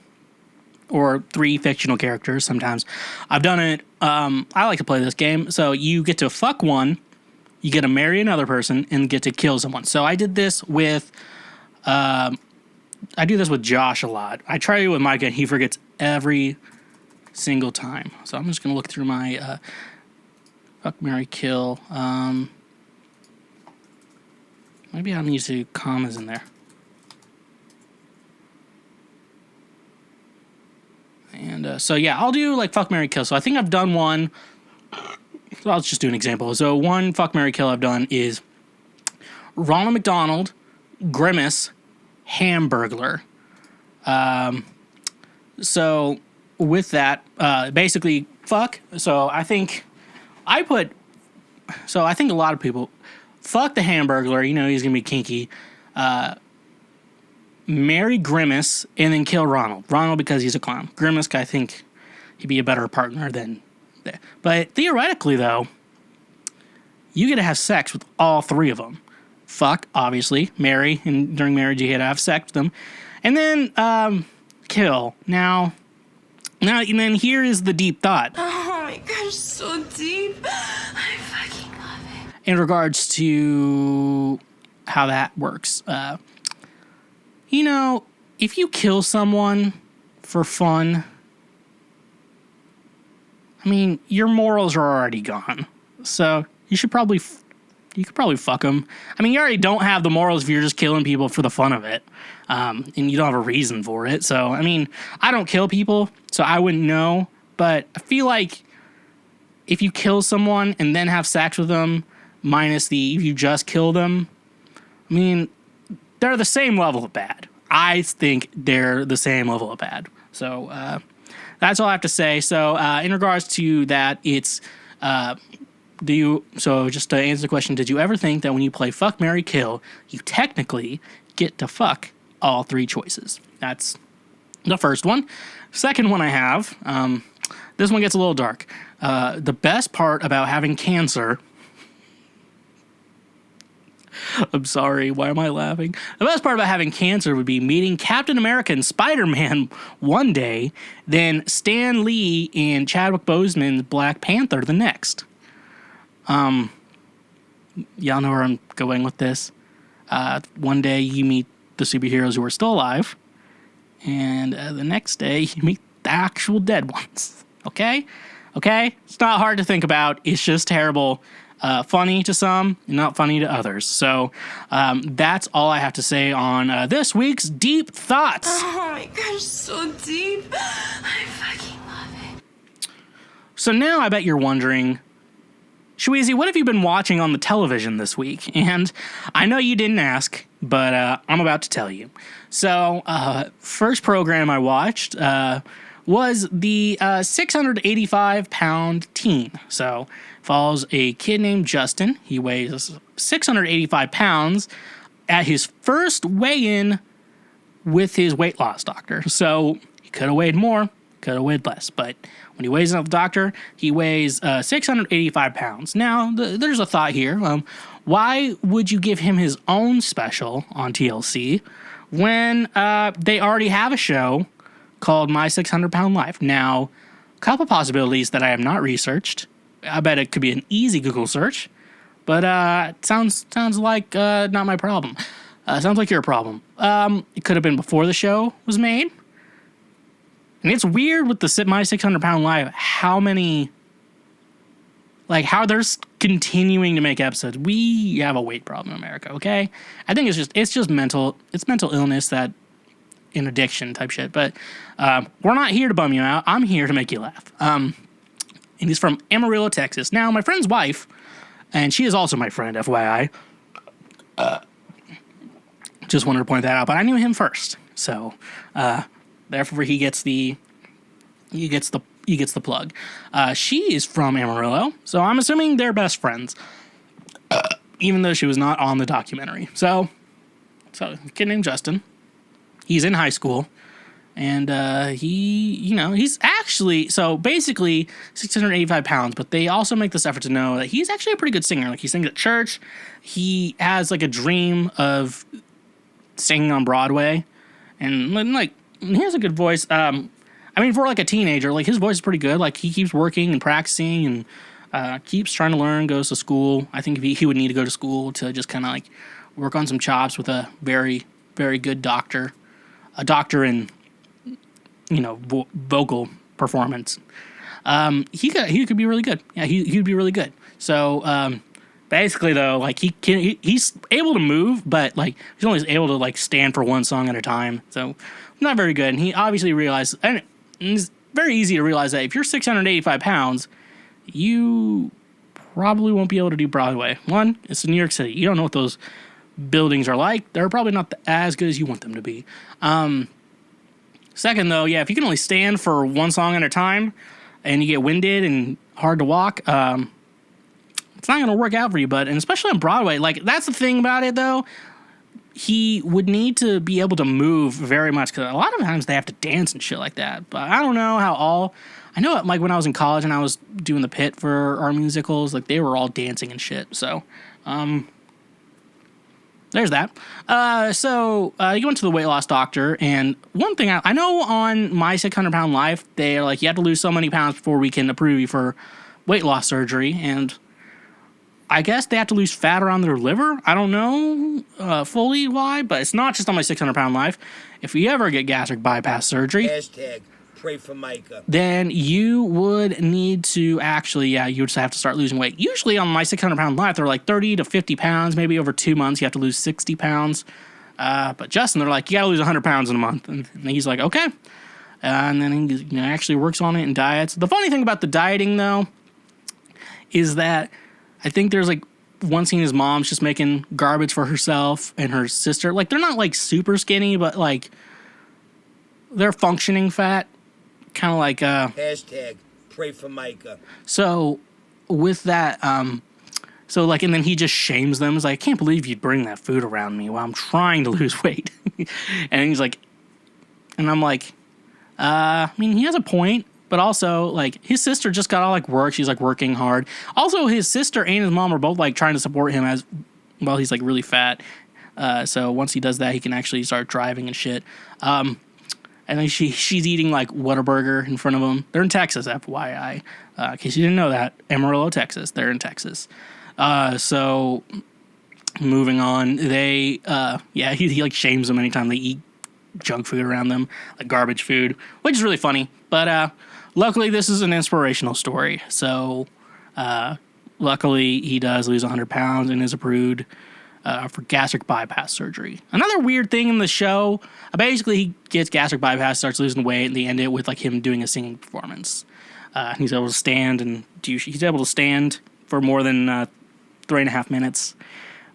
or three fictional characters sometimes. I've done it, I like to play this game, so you get to fuck one, you get to marry another person, and get to kill someone. So I did this with, I do this with Josh a lot. I try it with Micah, and he forgets every single time. So I'm just going to look through my Fuck, Marry, Kill. Maybe I'll need to commas in there. And so, yeah, I'll do, like, Fuck, Marry, Kill. So I think I've done one. So I'll just do an example. So one Fuck, Marry, Kill I've done is Ronald McDonald, Grimace, Hamburglar. So with that, basically, fuck. So I think a lot of people fuck the Hamburglar. You know, he's going to be kinky. Marry Grimace and then kill Ronald. Ronald because he's a clown. Grimace, I think he'd be a better partner than that. But theoretically, though, you get to have sex with all three of them. Fuck, obviously. Marry, and during marriage you get to have sex with them. And then kill. Now, and then here is the deep thought. Oh my gosh, so deep. I fucking love it. In regards to how that works. You know, if you kill someone for fun, I mean, your morals are already gone. So you could probably fuck them. I mean, you already don't have the morals if you're just killing people for the fun of it. And you don't have a reason for it. So, I mean, I don't kill people, so I wouldn't know. But I feel like if you kill someone and then have sex with them, minus if you just kill them, I mean, they're the same level of bad. I think they're the same level of bad. So, that's all I have to say. So in regards to that, it's just to answer the question, did you ever think that when you play Fuck, Marry, Kill, you technically get to fuck all 3 choices? That's the first one. Second one I have, this one gets a little dark. The best part about having cancer... I'm sorry, why am I laughing? The best part about having cancer would be meeting Captain America and Spider-Man one day, then Stan Lee and Chadwick Boseman's Black Panther the next. Y'all know where I'm going with this. One day you meet the superheroes who are still alive, and the next day you meet the actual dead ones. Okay? It's not hard to think about. It's just terrible. Funny to some, and not funny to others. So that's all I have to say on this week's Deep Thoughts. Oh my gosh, so deep. I fucking love it. So now I bet you're wondering, Schweezy, what have you been watching on the television this week? And I know you didn't ask, but I'm about to tell you. So first program I watched was the 685-pound teen. So follows a kid named Justin. He weighs 685 pounds at his first weigh-in with his weight loss doctor. So he could have weighed more, could have weighed less. But when he weighs in with the doctor, he weighs 685 pounds. Now, there's a thought here. Why would you give him his own special on TLC when they already have a show called My 600 Pound Life? Now, a couple possibilities that I have not researched. I bet it could be an easy Google search, but it sounds like not my problem. Sounds like your problem. It could have been before the show was made. And it's weird with the My 600 Pound Life how they're continuing to make episodes. We have a weight problem in America, okay? I think it's just mental illness that in addiction type shit. But we're not here to bum you out. I'm here to make you laugh. And he's from Amarillo, Texas. Now, my friend's wife, and she is also my friend, FYI. Just wanted to point that out, but I knew him first, so therefore he gets the plug. She is from Amarillo, so I'm assuming they're best friends, even though she was not on the documentary. So a kid named Justin. He's in high school. And he's actually, so basically 685 pounds, but they also make this effort to know that he's actually a pretty good singer. Like, he sings at church. He has, like, a dream of singing on Broadway. And, like, he has a good voice. For, like, a teenager, like, his voice is pretty good. Like, he keeps working and practicing and keeps trying to learn, goes to school. I think he would need to go to school to just kind of, like, work on some chops with a very, very good doctor. A doctor in... vocal performance. He could be really good. Yeah, he'd be really good. So basically, though, like, he's able to move, but like he's only able to like stand for one song at a time. So not very good. And he obviously realized, and it's very easy to realize that if you're 685 pounds, you probably won't be able to do Broadway. One, it's in New York City. You don't know what those buildings are like. They're probably not as good as you want them to be. Second, though, yeah, if you can only stand for one song at a time and you get winded and hard to walk, it's not going to work out for you, bud. And especially on Broadway, like, that's the thing about it, though. He would need to be able to move very much because a lot of times they have to dance and shit like that. But I don't know I know, like, when I was in college and I was doing the pit for our musicals, like, they were all dancing and shit. So, there's that. You went to the weight loss doctor, and one thing I know on My 600 Pound Life, they're like, you have to lose so many pounds before we can approve you for weight loss surgery, and I guess they have to lose fat around their liver. I don't know fully why, but it's not just on My 600 Pound Life. If you ever get gastric bypass surgery... Pray for Micah. Then you would need to actually, you would just have to start losing weight. Usually on My 600 Pound Life, they're like 30 to 50 pounds, maybe over 2 months, you have to lose 60 pounds. But Justin, they're like, you gotta lose 100 pounds in a month. And he's like, okay. And then he actually works on it and diets. The funny thing about the dieting, though, is that I think there's like one scene his mom's just making garbage for herself and her sister. Like, they're not like super skinny, but like they're functioning fat. kind of like Hashtag pray for Micah. so with that so like, and then he just shames them. He's like, I can't believe you'd bring that food around me while I'm trying to lose weight. And he's like, and I'm like, I mean, he has a point, but also like his sister just got all like work. She's like working hard. Also, his sister and his mom are both like trying to support him as well. He's like really fat. So once he does that, he can actually start driving and shit. And then she's eating like Whataburger in front of him. They're in Texas, FYI. In case you didn't know that, Amarillo, Texas. They're in Texas. So moving on, they he like shames them anytime they eat junk food around them, like garbage food, which is really funny. But luckily, this is an inspirational story. So luckily, he does lose 100 pounds and is approved for gastric bypass surgery. Another weird thing in the show, basically he gets gastric bypass, starts losing weight, and they end it with like him doing a singing performance. He's able to stand for more than 3.5 minutes,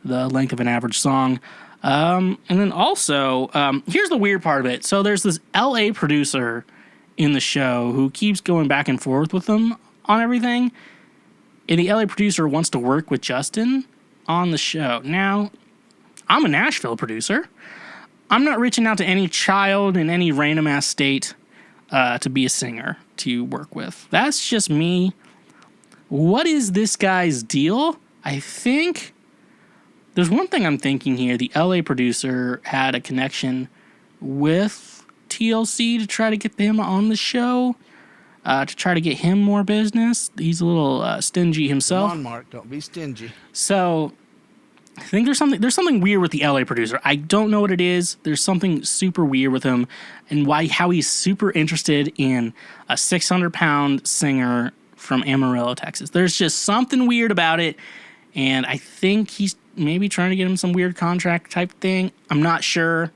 the length of an average song. And then also, here's the weird part of it. So there's this LA producer in the show who keeps going back and forth with them on everything. And the LA producer wants to work with Justin on the show. Now, I'm a Nashville producer. I'm not reaching out to any child in any random ass state to be a singer to work with. That's just me. What is this guy's deal? I think there's one thing I'm thinking here. The LA producer had a connection with TLC to try to get him on the show, to try to get him more business. He's a little stingy himself. Come on, Mark, don't be stingy. So I think there's something weird with the LA producer. I don't know what it is. There's something super weird with him, and how he's super interested in a 600-pound singer from Amarillo, Texas. There's just something weird about it, and I think he's maybe trying to get him some weird contract type thing. I'm not sure,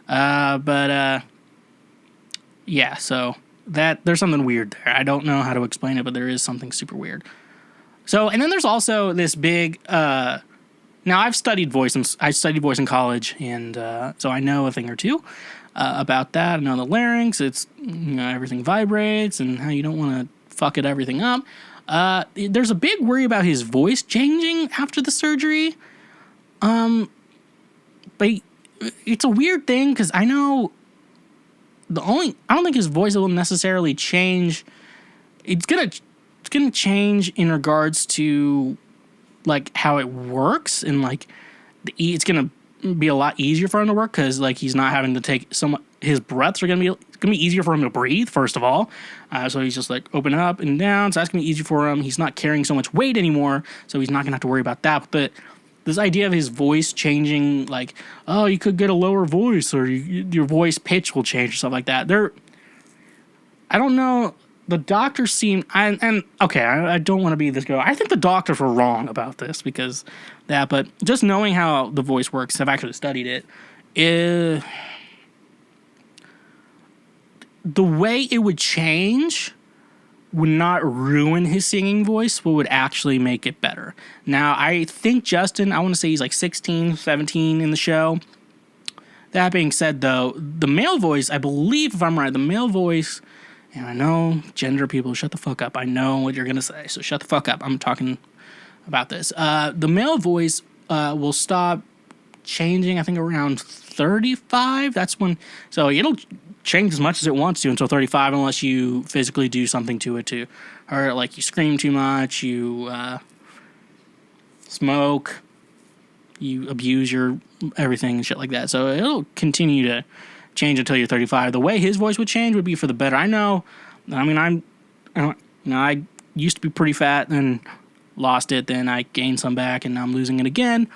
but yeah. So there's something weird there. I don't know how to explain it, but there is something super weird. So, and then there's also this big. Now, I studied voice in college, and so I know a thing or two about that. I know the larynx. It's everything vibrates, and how you don't want to fuck everything up. There's a big worry about his voice changing after the surgery. But it's a weird thing because I know I don't think his voice will necessarily change. It's gonna change in regards to like how it works, and like it's gonna be a lot easier for him to work because like he's not having to take his breaths are gonna be easier for him to breathe, first of all. So he's just like open up and down, so that's gonna be easier for him. He's not carrying so much weight anymore, so he's not gonna have to worry about that. But this idea of his voice changing, like, oh, you could get a lower voice, or your voice pitch will change, or stuff like that. I don't know. The doctors seem, I don't want to be this girl. I think the doctors were wrong about this because that, but just knowing how the voice works, I've actually studied it. The way it would change would not ruin his singing voice, but would actually make it better. Now, I think Justin, I want to say he's like 16, 17 in the show. That being said, though, the male voice, I believe, if I'm right, the male voice, and I know gender people, shut the fuck up. I know what you're going to say, so shut the fuck up. I'm talking about this. The male voice will stop changing, I think, around 35. That's when, so it'll change as much as it wants to until 35 unless you physically do something to it, or like you scream too much, you smoke, you abuse your everything and shit like that. So it'll continue to change until you're 35. The way his voice would change would be for the better. I used to be pretty fat, then lost it, then I gained some back, and now I'm losing it again.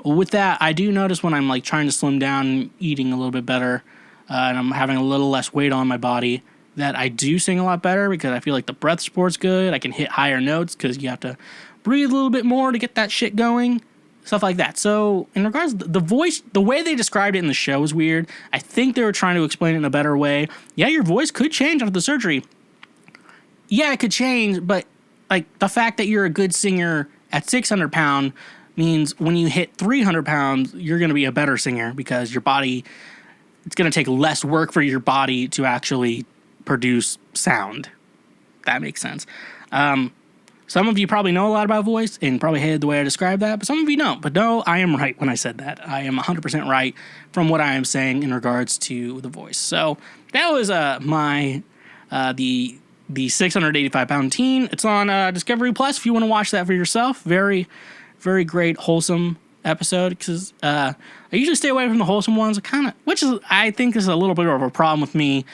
With that, I do notice when I'm like trying to slim down and eating a little bit better, and I'm having a little less weight on my body, that I do sing a lot better because I feel like the breath support's good. I can hit higher notes because you have to breathe a little bit more to get that shit going. Stuff like that. So, in regards to the voice, the way they described it in the show is weird. I think they were trying to explain it in a better way. Yeah, your voice could change after the surgery. Yeah, it could change, but like the fact that you're a good singer at 600 pounds means when you hit 300 pounds, you're going to be a better singer because your body, it's going to take less work for your body to actually produce sound. That makes sense. Some of you probably know a lot about voice and probably hated the way I described that, but some of you don't. But no, I am right when I said that. I am 100% right from what I am saying in regards to the voice. So that was the 685-pound teen. It's on Discovery Plus if you want to watch that for yourself. Very, very great, wholesome episode, because I usually stay away from the wholesome ones, I think is a little bit of a problem with me,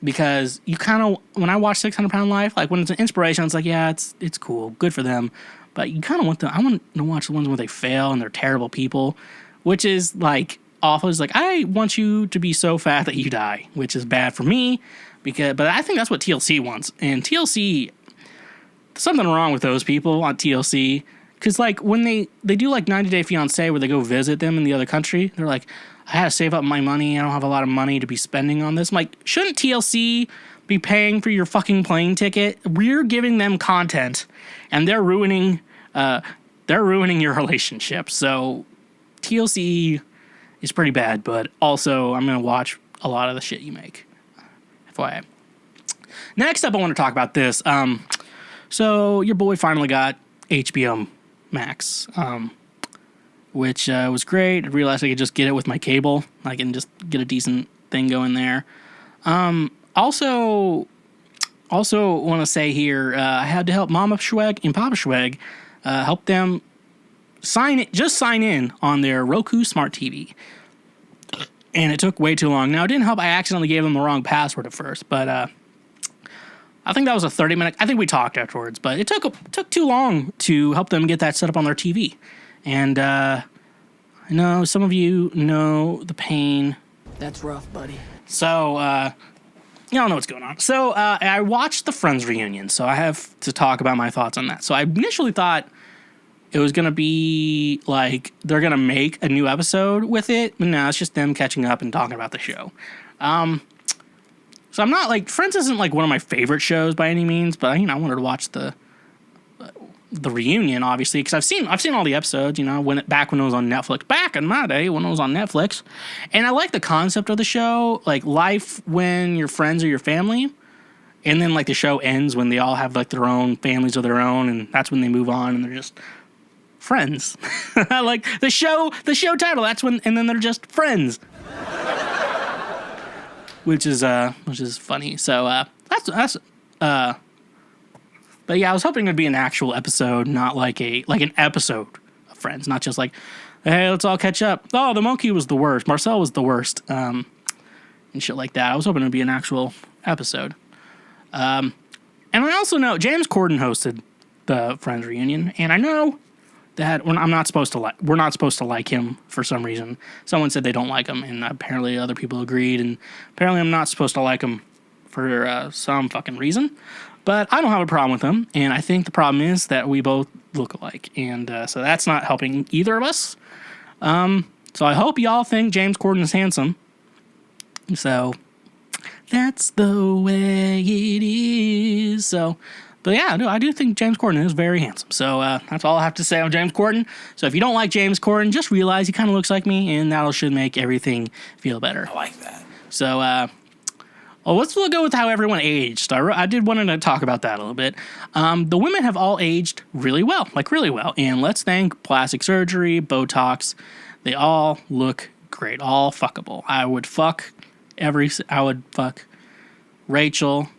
because you kind of, when I watch 600-Pound Life, like when it's an inspiration, it's like, yeah, it's cool, good for them, but you kind of I want to watch the ones where they fail and they're terrible people, which is like awful. It's like, I want you to be so fat that you die, which is bad for me, but I think that's what TLC wants, and TLC, there's something wrong with those people on TLC. Because, like, when they do, like, 90 Day Fiancé, where they go visit them in the other country, they're like, I had to save up my money. I don't have a lot of money to be spending on this. I'm like, shouldn't TLC be paying for your fucking plane ticket? We're giving them content, and they're ruining your relationship. So, TLC is pretty bad, but also, I'm going to watch a lot of the shit you make. FYI. Next up, I want to talk about this. So, your boy finally got HBO Max, which was great. I realized I could just get it with my cable. I can just get a decent thing going there. Also want to say here, I had to help Mama Schweg and Papa Schweg, help them sign in on their Roku Smart TV. And it took way too long. Now, it didn't help. I accidentally gave them the wrong password at first, but I think that was a 30-minute. I think we talked afterwards, but it took too long to help them get that set up on their TV. And I know some of you know the pain. That's rough, buddy. So you don't know what's going on. So I watched the Friends reunion, so I have to talk about my thoughts on that. So I initially thought it was going to be like they're going to make a new episode with it, but no, it's just them catching up and talking about the show. So I'm not like, Friends isn't like one of my favorite shows by any means, but I wanted to watch the reunion, obviously, because I've seen all the episodes, back when it was on Netflix, back in my day when it was on Netflix, and I like the concept of the show, like life when your friends are your family, and then like the show ends when they all have like their own families of their own, and that's when they move on and they're just friends. Like the show title, and then they're just friends. Which is funny. So that's but yeah, I was hoping it'd be an actual episode, not like an episode of Friends, not just like, hey, let's all catch up. Oh, the monkey was the worst. Marcel was the worst, and shit like that. I was hoping it'd be an actual episode. And I also know James Corden hosted the Friends reunion, and I know that we're not supposed to like him for some reason. Someone said they don't like him, and apparently other people agreed, and apparently I'm not supposed to like him for some fucking reason. But I don't have a problem with him, and I think the problem is that we both look alike, and so that's not helping either of us. So I hope y'all think James Corden is handsome. So that's the way it is. So... But yeah, no, I do think James Corden is very handsome. So that's all I have to say on James Corden. So if you don't like James Corden, just realize he kind of looks like me, and that should make everything feel better. I like that. So let's go with how everyone aged. I did want to talk about that a little bit. The women have all aged really well, and let's thank plastic surgery, Botox. They all look great, all fuckable. I would fuck Rachel.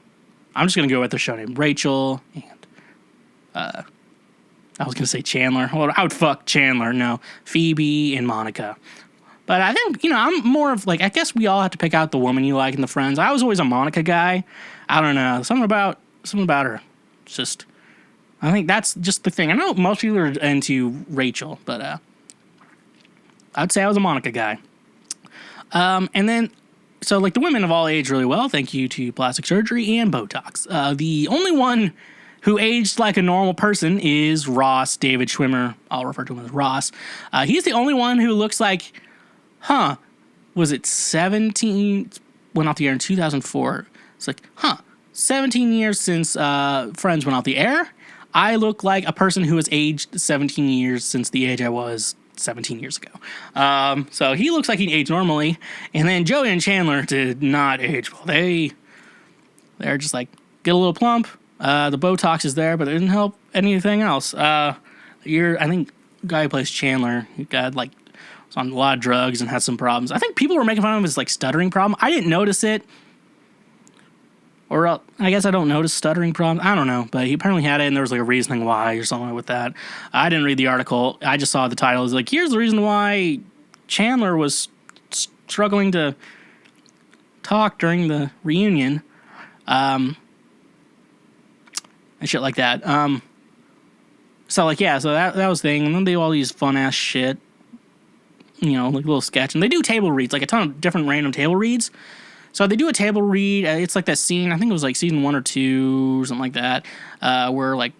I'm just going to go with the show name, Rachel, and I was going to say Chandler. Well, I would fuck Chandler, no, Phoebe and Monica. But I think, I'm more of like, I guess we all have to pick out the woman you like in the Friends. I was always a Monica guy. I don't know, something about her. It's just, I think that's just the thing. I know most people are into Rachel, but I'd say I was a Monica guy. And then, so, like, the women have all aged really well, thank you to plastic surgery and Botox. The only one who aged like a normal person is Ross, David Schwimmer. I'll refer to him as Ross. He's the only one who looks like, was it 17? Went off the air in 2004. It's like, 17 years since Friends went off the air. I look like a person who has aged 17 years since the age I was 17 years ago. So he looks like he aged normally. And then Joey and Chandler did not age well. They're just like, get a little plump. The Botox is there, but it didn't help anything else. I think the guy who plays Chandler, he got like, was on a lot of drugs and had some problems. I think people were making fun of his like stuttering problem. I didn't notice it. Or I guess I don't notice stuttering problems. I don't know, but he apparently had it, and there was like a reasoning why or something with that. I didn't read the article. I just saw the title. It was like, here's the reason why Chandler was struggling to talk during the reunion, and shit like that. So like, yeah, so that was the thing, and then they do all these fun ass shit, you know, like little sketch, and they do table reads, like a ton of different random table reads. So they do a table read. It's like that scene, I think it was like season 1 or 2 or something like that, where like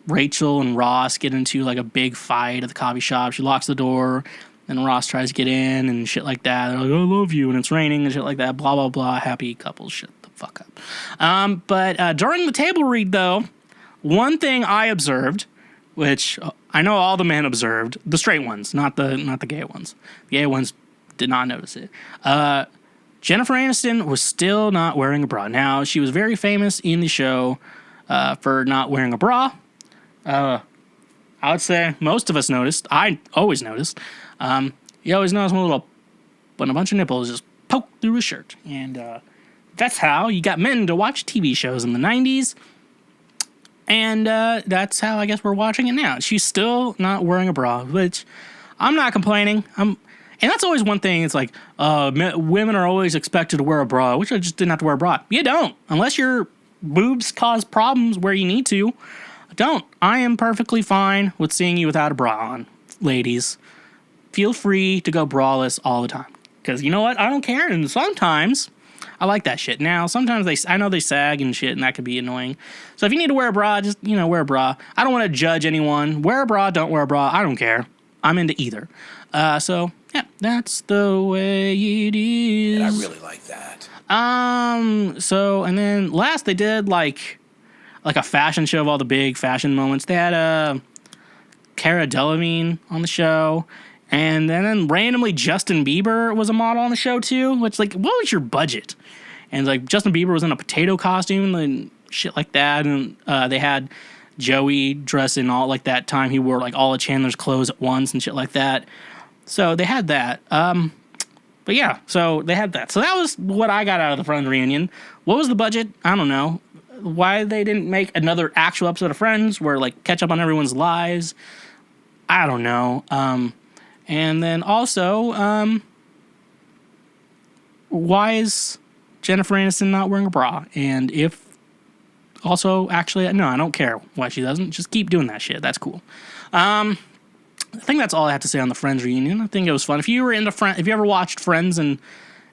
Rachel and Ross get into like a big fight at the coffee shop. She locks the door, and Ross tries to get in and shit like that. They're like, I love you, and it's raining and shit like that. Blah, blah, blah. Happy couples. Shut the fuck up. But during the table read, though, one thing I observed, which I know all the men observed, the straight ones, not the gay ones. The gay ones did not notice it. Jennifer Aniston was still not wearing a bra. Now, she was very famous in the show for not wearing a bra. I would say most of us noticed. I always noticed. You always notice when a bunch of nipples just poke through a shirt. And that's how you got men to watch TV shows in the 90s. And that's how I guess we're watching it now. She's still not wearing a bra, which I'm not complaining. And that's always one thing. It's like, women are always expected to wear a bra. I wish I just didn't have to wear a bra. You don't. Unless your boobs cause problems where you need to. Don't. I am perfectly fine with seeing you without a bra on, ladies. Feel free to go braless all the time. Because you know what? I don't care. And sometimes I like that shit. Now, sometimes I know they sag and shit, and that could be annoying. So if you need to wear a bra, just, wear a bra. I don't want to judge anyone. Wear a bra, don't wear a bra. I don't care. I'm into either. So, yeah, that's the way it is. And I really like that. So, and then last they did, like a fashion show of all the big fashion moments. They had, Cara Delevingne on the show. And then randomly Justin Bieber was a model on the show, too. Which, like, what was your budget? And, like, Justin Bieber was in a potato costume and shit like that. And they had Joey dressed in all, like, that time he wore, like, all of Chandler's clothes at once and shit like that. So they had that. But yeah, so they had that. So that was what I got out of the Friends reunion. What was the budget? I don't know. Why they didn't make another actual episode of Friends where, like, catch up on everyone's lives? I don't know. And then also, why is Jennifer Aniston not wearing a bra? And if also, actually, no, I don't care why she doesn't. Just keep doing that shit. That's cool. I think that's all I have to say on the Friends reunion. I think it was fun. If you were into if you ever watched Friends and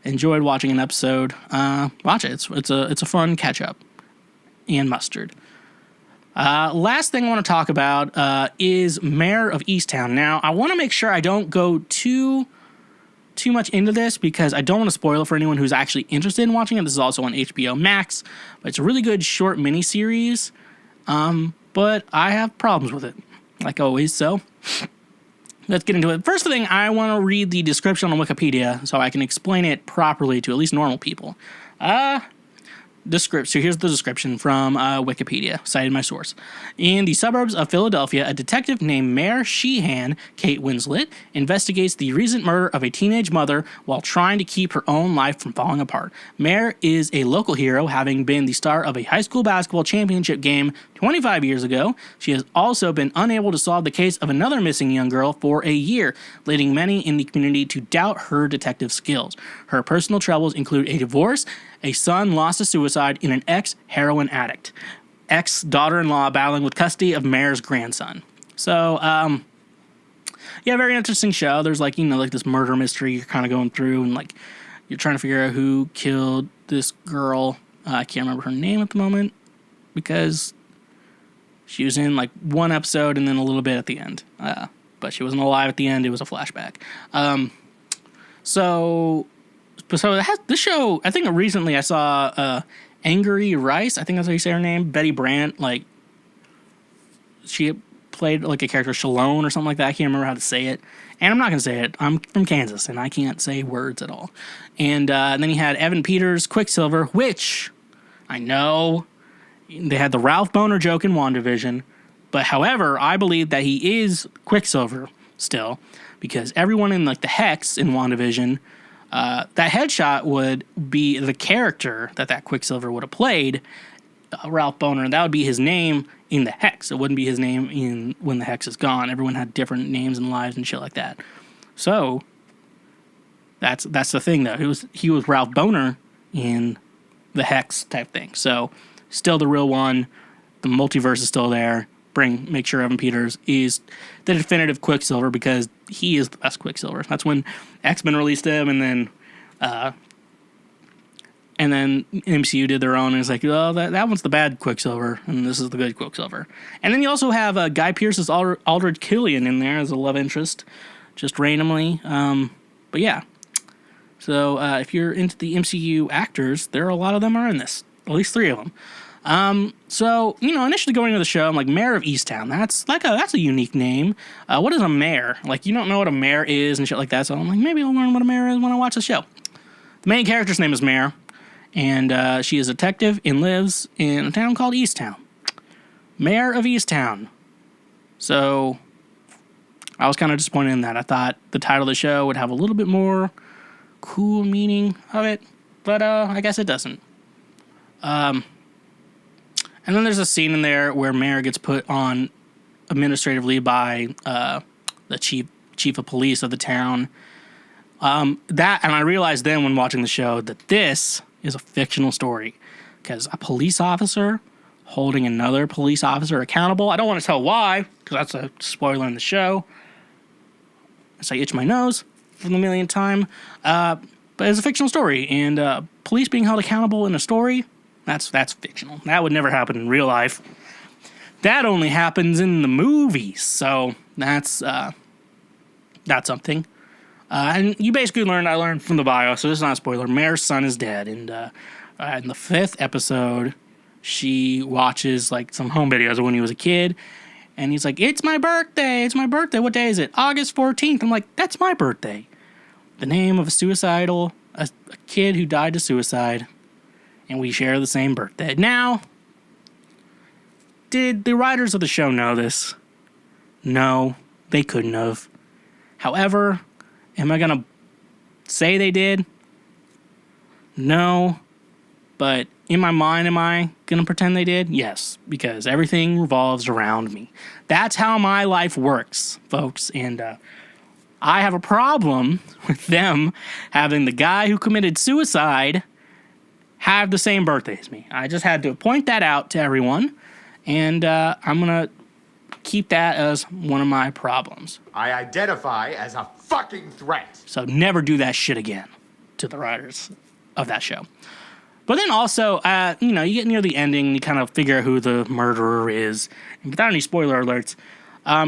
enjoyed watching an episode, watch it. It's a fun catch up and mustard. Last thing I want to talk about is Mare of Easttown. Now, I want to make sure I don't go too much into this because I don't want to spoil it for anyone who's actually interested in watching it. This is also on HBO Max, but it's a really good short miniseries. But I have problems with it, like always. So let's get into it. First thing, I want to read the description on Wikipedia so I can explain it properly to at least normal people. So here's the description from Wikipedia, cited my source. In the suburbs of Philadelphia, a detective named Mare Sheehan, Kate Winslet, investigates the recent murder of a teenage mother while trying to keep her own life from falling apart. Mare is a local hero, having been the star of a high school basketball championship game 25 years ago. She has also been unable to solve the case of another missing young girl for a year, leading many in the community to doubt her detective skills. Her personal troubles include a divorce, a son lost to suicide, and an ex-heroin addict. Ex-daughter-in-law battling with custody of Mare's grandson. So, yeah, very interesting show. There's like this murder mystery you're kind of going through, and like you're trying to figure out who killed this girl. I can't remember her name at the moment because she was in like one episode and then a little bit at the end. But she wasn't alive at the end. It was a flashback. So this show, I think recently I saw Angry Rice, I think that's how you say her name, Betty Brant, like, she played like a character, Shalone or something like that. I can't remember how to say it. And I'm not going to say it. I'm from Kansas, and I can't say words at all. And then he had Evan Peters, Quicksilver, which I know they had the Ralph Boner joke in WandaVision, but however, I believe that he is Quicksilver still, because everyone in like the Hex in WandaVision, that headshot would be the character that Quicksilver would have played, Ralph Boner, and that would be his name in the Hex. It wouldn't be his name in when the Hex is gone. Everyone had different names and lives and shit like that. So that's the thing though. He was Ralph Boner in the Hex type thing. So still the real one. The multiverse is still there. Make sure Evan Peters is the definitive Quicksilver because he is the best Quicksilver. That's when X-Men released him, and then MCU did their own, and it's like, oh, that one's the bad Quicksilver, and this is the good Quicksilver. And then you also have Guy Pearce's Aldrich Killian in there as a love interest, just randomly. But yeah. So if you're into the MCU actors, a lot of them are in this. At least 3 of them. So, initially going into the show, I'm like, Mare of Easttown. That's a unique name. What is a mare? Like, you don't know what a mare is and shit like that. So I'm like, maybe I'll learn what a mare is when I watch the show. The main character's name is Mare, and she is a detective and lives in a town called Easttown. Mare of Easttown. So I was kind of disappointed in that. I thought the title of the show would have a little bit more cool meaning of it, but I guess it doesn't. And then there's a scene in there where Mare gets put on administratively by the chief of police of the town. And I realized then when watching the show that this is a fictional story because a police officer holding another police officer accountable. I don't want to tell why because that's a spoiler in the show. As I itch my nose for the millionth time. But it's a fictional story, and police being held accountable in a story. That's fictional. That would never happen in real life. That only happens in the movies. So that's something. And you basically I learned from the bio, so this is not a spoiler. Mare's son is dead, and in the 5th episode, she watches like some home videos of when he was a kid, and he's like, "It's my birthday! It's my birthday! What day is it? August 14th." I'm like, "That's my birthday." The name of a kid who died to suicide. And we share the same birthday. Now, did the writers of the show know this? No, they couldn't have. However, am I going to say they did? No. But in my mind, am I going to pretend they did? Yes, because everything revolves around me. That's how my life works, folks. And I have a problem with them having the guy who committed suicide have the same birthday as me. I just had to point that out to everyone, and I'm going to keep that as one of my problems. I identify as a fucking threat. So never do that shit again to the writers of that show. But then also, you get near the ending, and you kind of figure out who the murderer is. And without any spoiler alerts,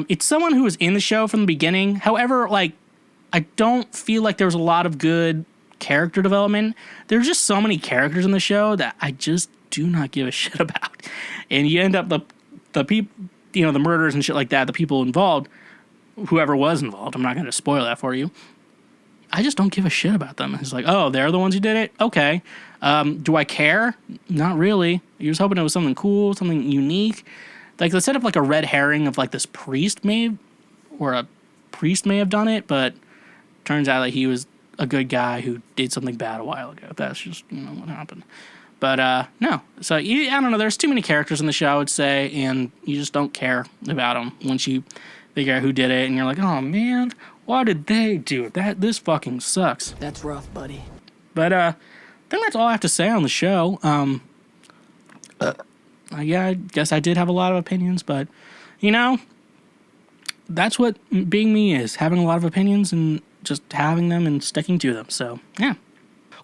it's someone who was in the show from the beginning. However, I don't feel like there was a lot of good character development. There's just so many characters in the show that I just do not give a shit about. And you end up the people, the murders and shit like that, the people involved, whoever was involved, I'm not going to spoil that for you. I just don't give a shit about them. It's like, oh, they're the ones who did it? Okay. Do I care? Not really. You're just hoping it was something cool, something unique. Like, they set up like a red herring of like this priest a priest may have done it, but turns out that he was a good guy who did something bad a while ago. That's just, what happened. But, no. So, I don't know. There's too many characters in the show, I would say, and you just don't care about them once you figure out who did it, and you're like, oh, man, why did they do it? This fucking sucks. That's rough, buddy. But, I think that's all I have to say on the show. Yeah, I guess I did have a lot of opinions, but, that's what being me is, having a lot of opinions and just having them and sticking to them. So, yeah.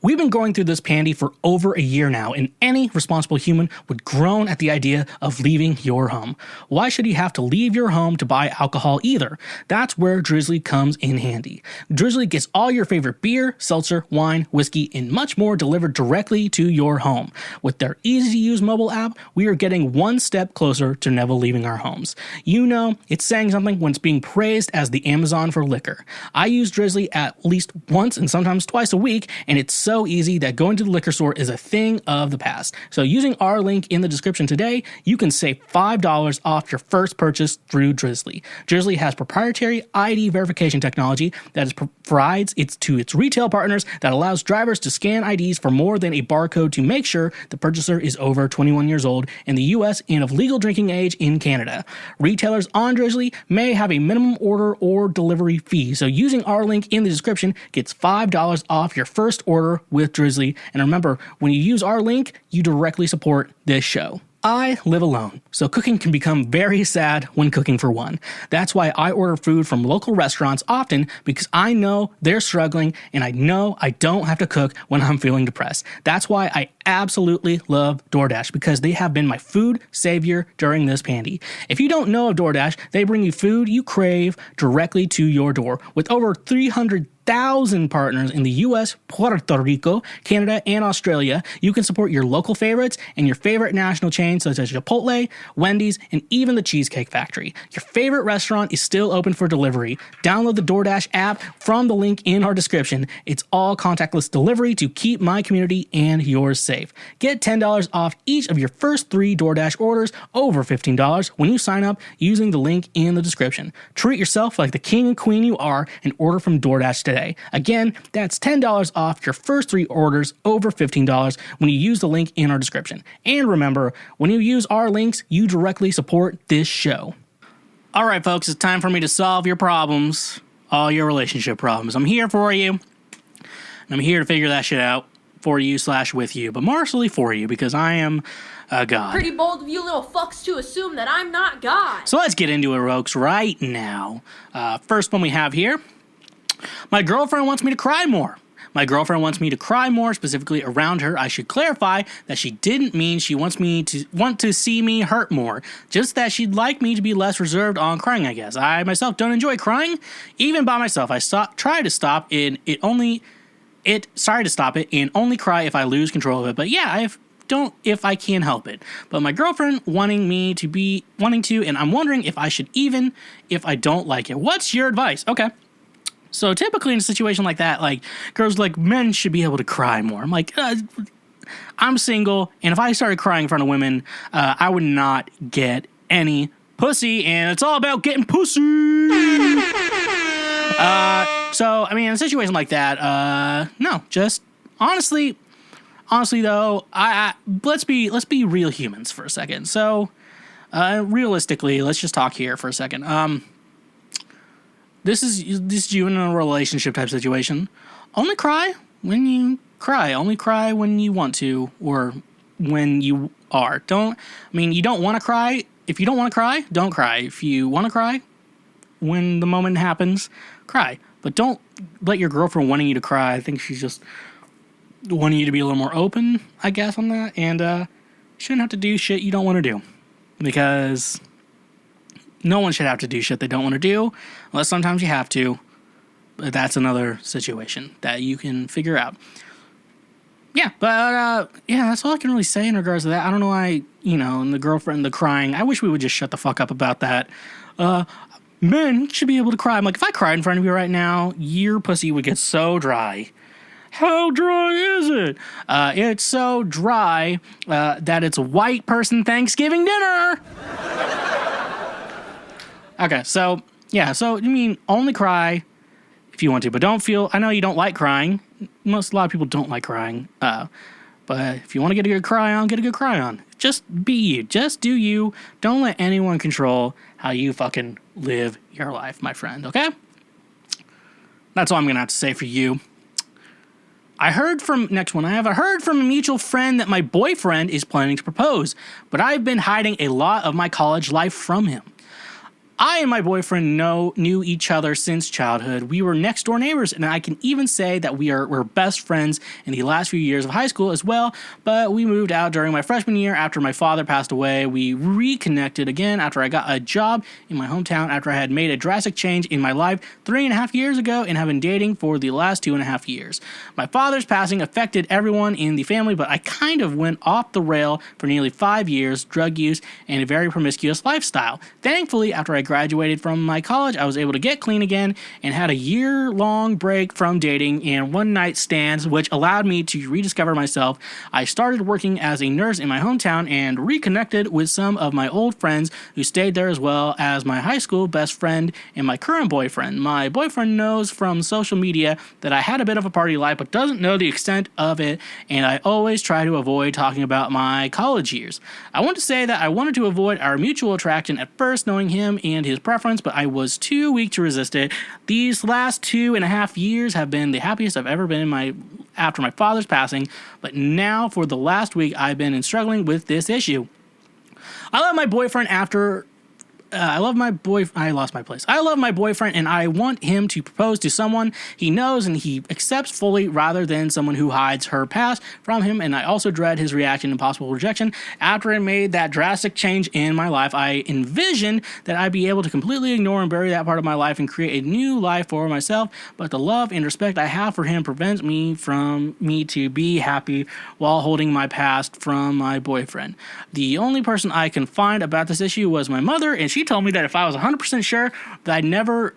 We've been going through this pandy for over a year now, and any responsible human would groan at the idea of leaving your home. Why should you have to leave your home to buy alcohol either? That's where Drizzly comes in handy. Drizzly gets all your favorite beer, seltzer, wine, whiskey, and much more delivered directly to your home. With their easy-to-use mobile app, we are getting one step closer to never leaving our homes. It's saying something when it's being praised as the Amazon for liquor. I use Drizzly at least once and sometimes twice a week, and it's so so easy that going to the liquor store is a thing of the past. So using our link in the description today, you can save $5 off your first purchase through Drizzly. Drizzly has proprietary ID verification technology that provides to its retail partners that allows drivers to scan IDs for more than a barcode to make sure the purchaser is over 21 years old in the US and of legal drinking age in Canada. Retailers on Drizzly may have a minimum order or delivery fee, so using our link in the description gets $5 off your first order with Drizzly. And remember, when you use our link, you directly support this show. I live alone, so cooking can become very sad when cooking for one. That's why I order food from local restaurants often, because I know they're struggling and I know I don't have to cook when I'm feeling depressed. That's why I absolutely love DoorDash, because they have been my food savior during this pandy. If you don't know of DoorDash, they bring you food you crave directly to your door. With over 300,000 partners in the US, Puerto Rico, Canada, and Australia, you can support your local favorites and your favorite national chains such as Chipotle, Wendy's, and even the Cheesecake Factory. Your favorite restaurant is still open for delivery. Download the DoorDash app from the link in our description. It's all contactless delivery to keep my community and yours safe. Get $10 off each of your first 3 DoorDash orders over $15 when you sign up using the link in the description. Treat yourself like the king and queen you are and order from DoorDash today. Again, that's $10 off your first 3 orders over $15 when you use the link in our description. And remember, when you use our links, you directly support this show. All right, folks, it's time for me to solve your problems, all your relationship problems. I'm here for you, and I'm here to figure that shit out for you / with you, but mostly for you, because I am God. Pretty bold of you little fucks to assume that I'm not God. So let's get into it, folks, right now. First one we have here. My girlfriend wants me to cry more. My girlfriend wants me to cry more, specifically around her. I should clarify that she didn't mean she wants to see me hurt more. Just that she'd like me to be less reserved on crying, I guess. I myself don't enjoy crying, even by myself. I try to stop and only cry if I lose control of it. But yeah, if I can help it. But my girlfriend wanting to, and I'm wondering if I should, even if I don't like it. What's your advice? Okay. So typically in a situation like that, like, girls like, men should be able to cry more. I'm like, I'm single, and if I started crying in front of women, I would not get any pussy, and it's all about getting pussy. So, I mean, in a situation like that, no, just honestly though, let's be real humans for a second. So, realistically, let's just talk here for a second. This is you in a relationship type situation. Only cry when you cry. Only cry when you want to, or when you are. You don't want to cry. If you don't want to cry, don't cry. If you want to cry, when the moment happens, cry. But don't let your girlfriend wanting you to cry. I think she's just wanting you to be a little more open, I guess, on that. And you shouldn't have to do shit you don't want to do. Because no one should have to do shit they don't want to do, unless sometimes you have to. But that's another situation that you can figure out. Yeah, but that's all I can really say in regards to that. I don't know why, and the girlfriend, the crying. I wish we would just shut the fuck up about that. Men should be able to cry. I'm like, if I cried in front of you right now, your pussy would get so dry. How dry is it? It's so dry that it's white person Thanksgiving dinner. Okay, so, yeah, only cry if you want to, but don't feel, I know you don't like crying. A lot of people don't like crying, but if you want to get a good cry on, get a good cry on. Just be you. Just do you. Don't let anyone control how you fucking live your life, my friend, okay? That's all I'm going to have to say for you. Next one, I have heard from a mutual friend that my boyfriend is planning to propose, but I've been hiding a lot of my college life from him. I and my boyfriend knew each other since childhood. We were next door neighbors, and I can even say that we're best friends in the last few years of high school as well, but we moved out during my freshman year after my father passed away. We reconnected again after I got a job in my hometown after I had made a drastic change in my life 3.5 years ago and have been dating for the last 2.5 years. My father's passing affected everyone in the family, but I kind of went off the rail for nearly 5 years, drug use, and a very promiscuous lifestyle. Thankfully, after I graduated from my college, I was able to get clean again and had a year-long break from dating and one-night stands, which allowed me to rediscover myself. I started working as a nurse in my hometown and reconnected with some of my old friends who stayed there, as well as my high school best friend and my current boyfriend. My boyfriend knows from social media that I had a bit of a party life, but doesn't know the extent of it, and I always try to avoid talking about my college years. I want to say that I wanted to avoid our mutual attraction at first, knowing him and his preference, but I was too weak to resist it. These last 2.5 years have been the happiest I've ever been after my father's passing, but now for the last week I've been struggling with this issue. I love my boyfriend I love my boyfriend, and I want him to propose to someone he knows and he accepts fully rather than someone who hides her past from him, and I also dread his reaction and possible rejection. After I made that drastic change in my life, I envisioned that I'd be able to completely ignore and bury that part of my life and create a new life for myself, but the love and respect I have for him prevents me to be happy while holding my past from my boyfriend. The only person I can find about this issue was my mother, and she told me that if I was 100% sure that I'd never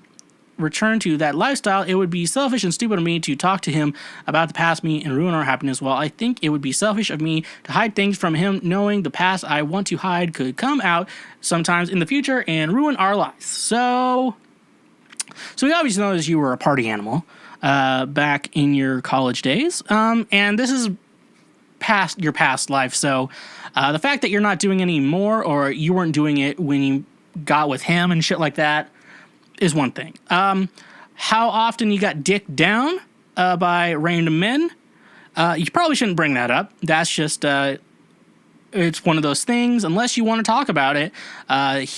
return to that lifestyle, it would be selfish and stupid of me to talk to him about the past me and ruin our happiness. While I think it would be selfish of me to hide things from him, knowing the past I want to hide could come out sometimes in the future and ruin our lives. So we obviously know that you were a party animal back in your college days, and this is past your past life. So the fact that you're not doing any more, or you weren't doing it when you got with him and shit like that, is one thing. How often you got dicked down by random men, you probably shouldn't bring that up. That's just it's one of those things. Unless you want to talk about it,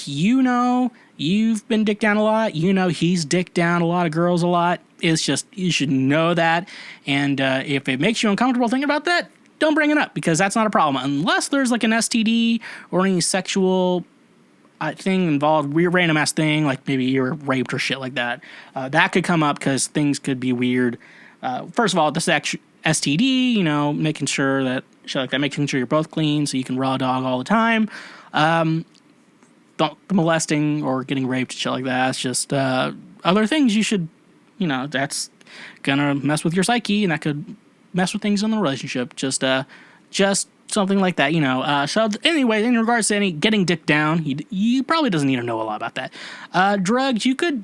you've been dicked down a lot. He's dicked down a lot of girls a lot. It's just, you should know that. And if it makes you uncomfortable thinking about that, don't bring it up, because that's not a problem. Unless there's like an STD or any sexual thing involved, weird random ass thing, like maybe you were raped or shit like that. That could come up because things could be weird. First of all, the STD, making sure that shit like that, making sure you're both clean so you can raw dog all the time. Don't molesting or getting raped, shit like that. It's just other things you should, that's gonna mess with your psyche, and that could mess with things in the relationship. Just something like that, So anyway, in regards to any getting dick down, he probably doesn't need to know a lot about that. Drugs, you could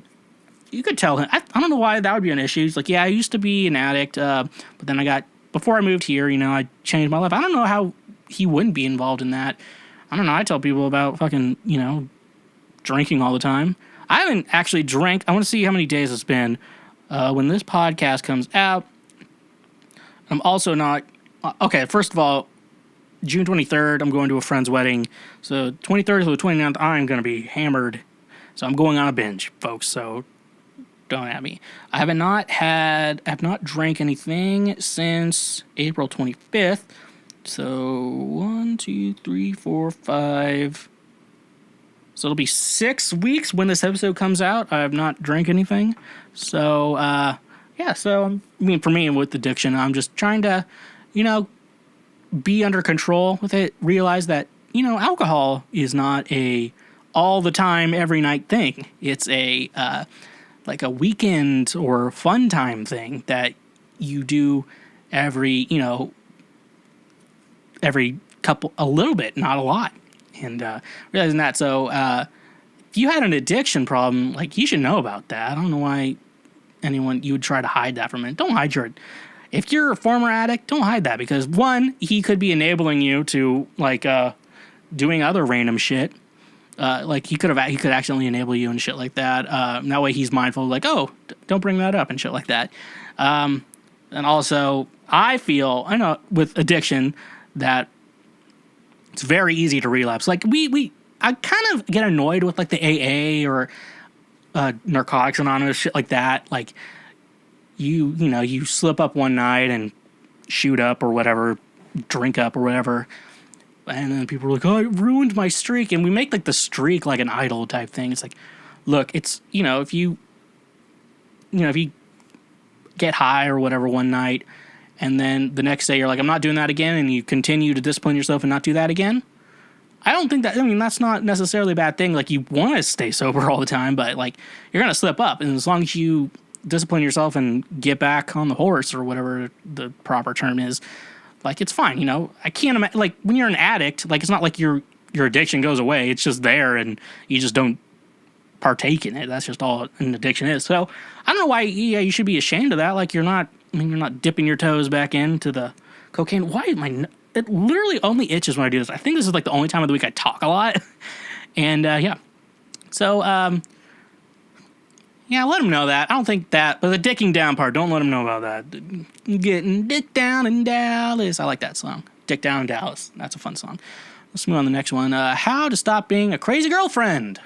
tell him. I don't know why that would be an issue. He's like, yeah, I used to be an addict, but then before I moved here, I changed my life. I don't know how he wouldn't be involved in that. I don't know. I tell people about fucking, drinking all the time. I haven't actually drank. I want to see how many days it's been when this podcast comes out. I'm also not. Okay, first of all, June 23rd, I'm going to a friend's wedding. So 23rd to the 29th, I'm going to be hammered. So I'm going on a binge, folks. So don't at me. I have not drank anything since April 25th. So 1, 2, 3, 4, 5. So it'll be 6 weeks when this episode comes out. I have not drank anything. So, yeah. So, for me with addiction, I'm just trying to, be under control with it. Realize that, alcohol is not a all the time, every night thing. It's a, like a weekend or fun time thing that you do every couple, a little bit, not a lot. And realizing that, so if you had an addiction problem, like, you should know about that. I don't know why you would try to hide that from it. Don't hide if you're a former addict, don't hide that, because one, he could be enabling you to doing other random shit. Like he could accidentally enable you and shit like that. That way he's mindful, like, oh, don't bring that up and shit like that. And also, I know with addiction that it's very easy to relapse. Like I kind of get annoyed with like the AA or Narcotics Anonymous, shit like that. Like you slip up one night and shoot up or whatever, drink up or whatever, and then people are like, oh, it ruined my streak, and we make like the streak like an idol type thing. It's like, look, it's if you get high or whatever one night, and then the next day you're like, I'm not doing that again, and you continue to discipline yourself and not do that again, I don't think that, I mean, that's not necessarily a bad thing. Like, you want to stay sober all the time, but, like, you're going to slip up. And as long as you discipline yourself and get back on the horse or whatever the proper term is, like, it's fine, you know? I can't imagine, like, when you're an addict, like, it's not like your addiction goes away. It's just there and you just don't partake in it. That's just all an addiction is. So, I don't know why, you should be ashamed of that. Like, you're not dipping your toes back into the cocaine. Why am I... It literally only itches when I do this. I think this is like the only time of the week I talk a lot. And yeah. So, yeah, let him know that. I don't think that, but the dicking down part, don't let him know about that. Getting dick down in Dallas. I like that song. Dick Down in Dallas. That's a fun song. Let's move on to the next one. How to stop being a crazy girlfriend.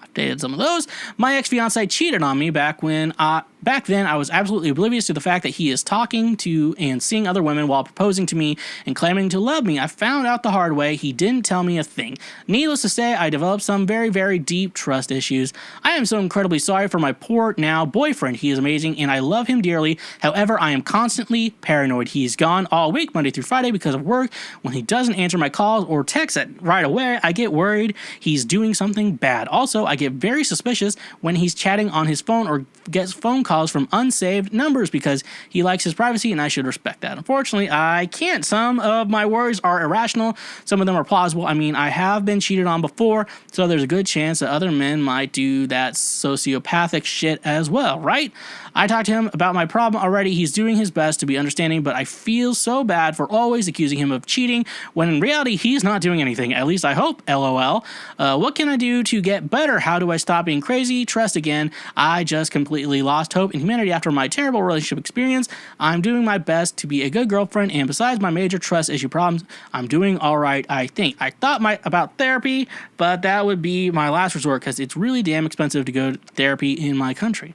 I've dated some of those. My ex-fiance cheated on me back then I was absolutely oblivious to the fact that he is talking to and seeing other women while proposing to me and claiming to love me. I found out the hard way. He didn't tell me a thing. Needless to say, I developed some very, very deep trust issues. I am so incredibly sorry for my poor now boyfriend. He is amazing and I love him dearly. However, I am constantly paranoid. He's gone all week, Monday through Friday, because of work. When he doesn't answer my calls or texts right away, I get worried he's doing something bad. Also, I get very suspicious when he's chatting on his phone or gets phone calls from unsaved numbers because he likes his privacy and I should respect that. Unfortunately, I can't. Some of my worries are irrational. Some of them are plausible. I mean, I have been cheated on before, so there's a good chance that other men might do that sociopathic shit as well, right? I talked to him about my problem already. He's doing his best to be understanding, but I feel so bad for always accusing him of cheating when in reality he's not doing anything. At least I hope, LOL. What can I do to get better? How do I stop being crazy? Trust again. I just completely lost hope in humanity after my terrible relationship experience. I'm doing my best to be a good girlfriend, and besides my major trust issue problems, I'm doing all right, I think. I thought about therapy, but that would be my last resort because it's really damn expensive to go to therapy in my country.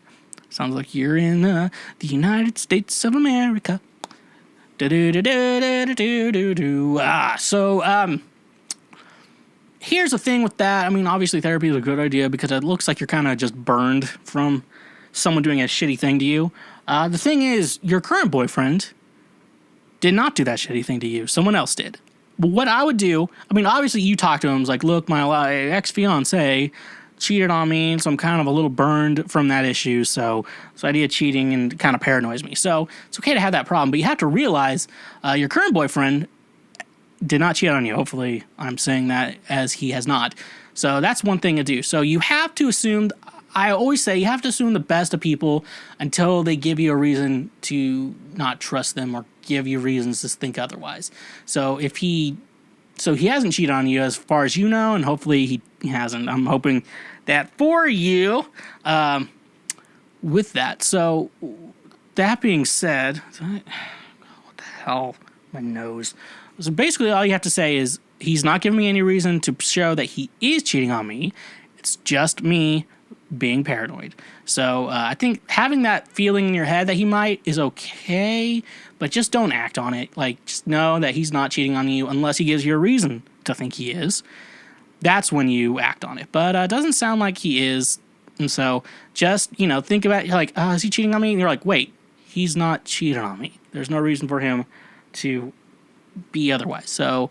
Sounds like you're in the United States of America. So, here's the thing with that. I mean, obviously therapy is a good idea because it looks like you're kind of just burned from someone doing a shitty thing to you. The thing is, your current boyfriend did not do that shitty thing to you. Someone else did. But what I would do, I mean, obviously you talk to him, it's like, look, my ex-fiance cheated on me, so I'm kind of a little burned from that issue, so this idea of cheating and kind of paranoids me. So it's okay to have that problem, but you have to realize your current boyfriend did not cheat on you. Hopefully I'm saying that as he has not. So that's one thing to do. So you have to assume, I always say, you have to assume the best of people until they give you a reason to not trust them or give you reasons to think otherwise. So he hasn't cheated on you as far as you know, and hopefully he hasn't. I'm hoping that for you with that. So that being said, what the hell? My nose. So basically all you have to say is he's not giving me any reason to show that he is cheating on me. It's just me being paranoid. So I think having that feeling in your head that he might is okay, but just don't act on it. Like, just know that he's not cheating on you unless he gives you a reason to think he is. That's when you act on it. But it doesn't sound like he is. And so just, think about it. You're like, is he cheating on me? And you're like, wait, he's not cheating on me. There's no reason for him to be otherwise. So,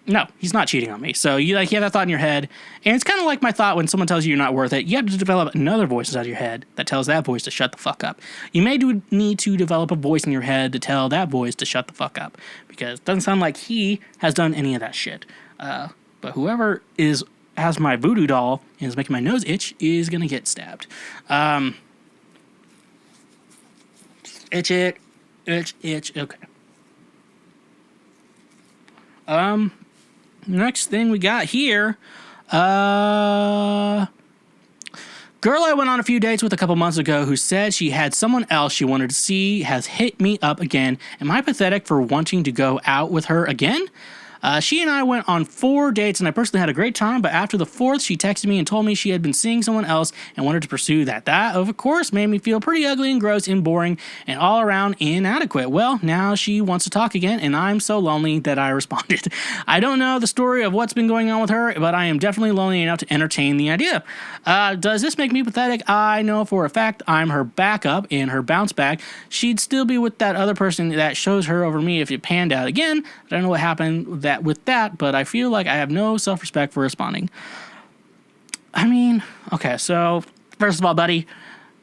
no, he's not cheating on me. So you have that thought in your head, and it's kind of like my thought when someone tells you you're not worth it. You have to develop another voice inside your head that tells that voice to shut the fuck up. You may need to develop a voice in your head to tell that voice to shut the fuck up, because it doesn't sound like he has done any of that shit. But whoever has my voodoo doll and is making my nose itch is gonna get stabbed. Itch it, itch. Okay. Next thing we got here, girl I went on a few dates with a couple months ago who said she had someone else she wanted to see has hit me up again. Am I pathetic for wanting to go out with her again? She and I went on 4 dates, and I personally had a great time, but after the 4th, she texted me and told me she had been seeing someone else and wanted to pursue that. That, of course, made me feel pretty ugly and gross and boring and all around inadequate. Well, now she wants to talk again, and I'm so lonely that I responded. I don't know the story of what's been going on with her, but I am definitely lonely enough to entertain the idea. Does this make me pathetic? I know for a fact I'm her backup and her bounce back. She'd still be with that other person that shows her over me if it panned out again. I don't know what happened that with that, but I feel like I have no self-respect for responding. I mean, okay, so first of all, buddy,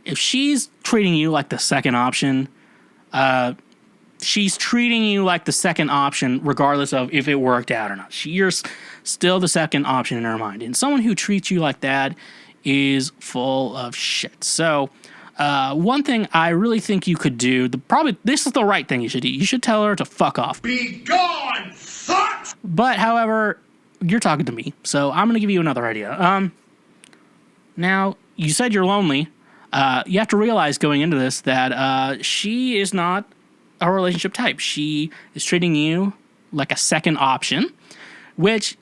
if she's treating you like the second option, she's treating you like the second option regardless of if it worked out or not. You're still the second option in her mind. And someone who treats you like that is full of shit. So one thing I really think you could do, this is the right thing you should do. You should tell her to fuck off. Be gone, fuck! But, however, you're talking to me, so I'm going to give you another idea. Now, you said you're lonely. You have to realize going into this that she is not a relationship type. She is treating you like a second option, which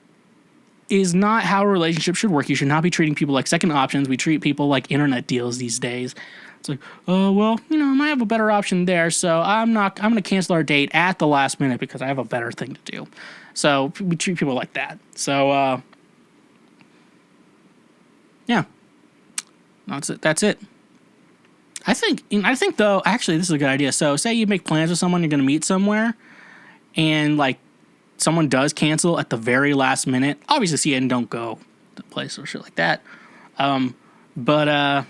is not how a relationship should work. You should not be treating people like second options. We treat people like internet deals these days. It's like, oh, well, I might have a better option there, so I'm going to cancel our date at the last minute because I have a better thing to do. So we treat people like that. So, yeah. That's it. I think though, actually, this is a good idea. So say you make plans with someone, you're going to meet somewhere, and like someone does cancel at the very last minute. Obviously, see it and don't go to the place or shit like that. But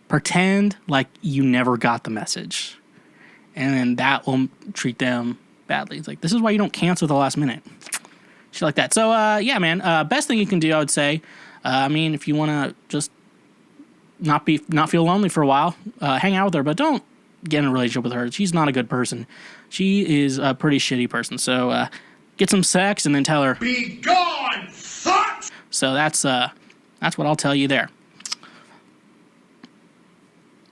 pretend like you never got the message, and then that will treat them badly. It's like, this is why you don't cancel at the last minute. Shit like that. So yeah, man. Best thing you can do, I would say. If you want to just not feel lonely for a while, hang out with her, but don't get in a relationship with her. She's not a good person. She is a pretty shitty person. So get some sex and then tell her, be gone, fuck! So that's what I'll tell you there.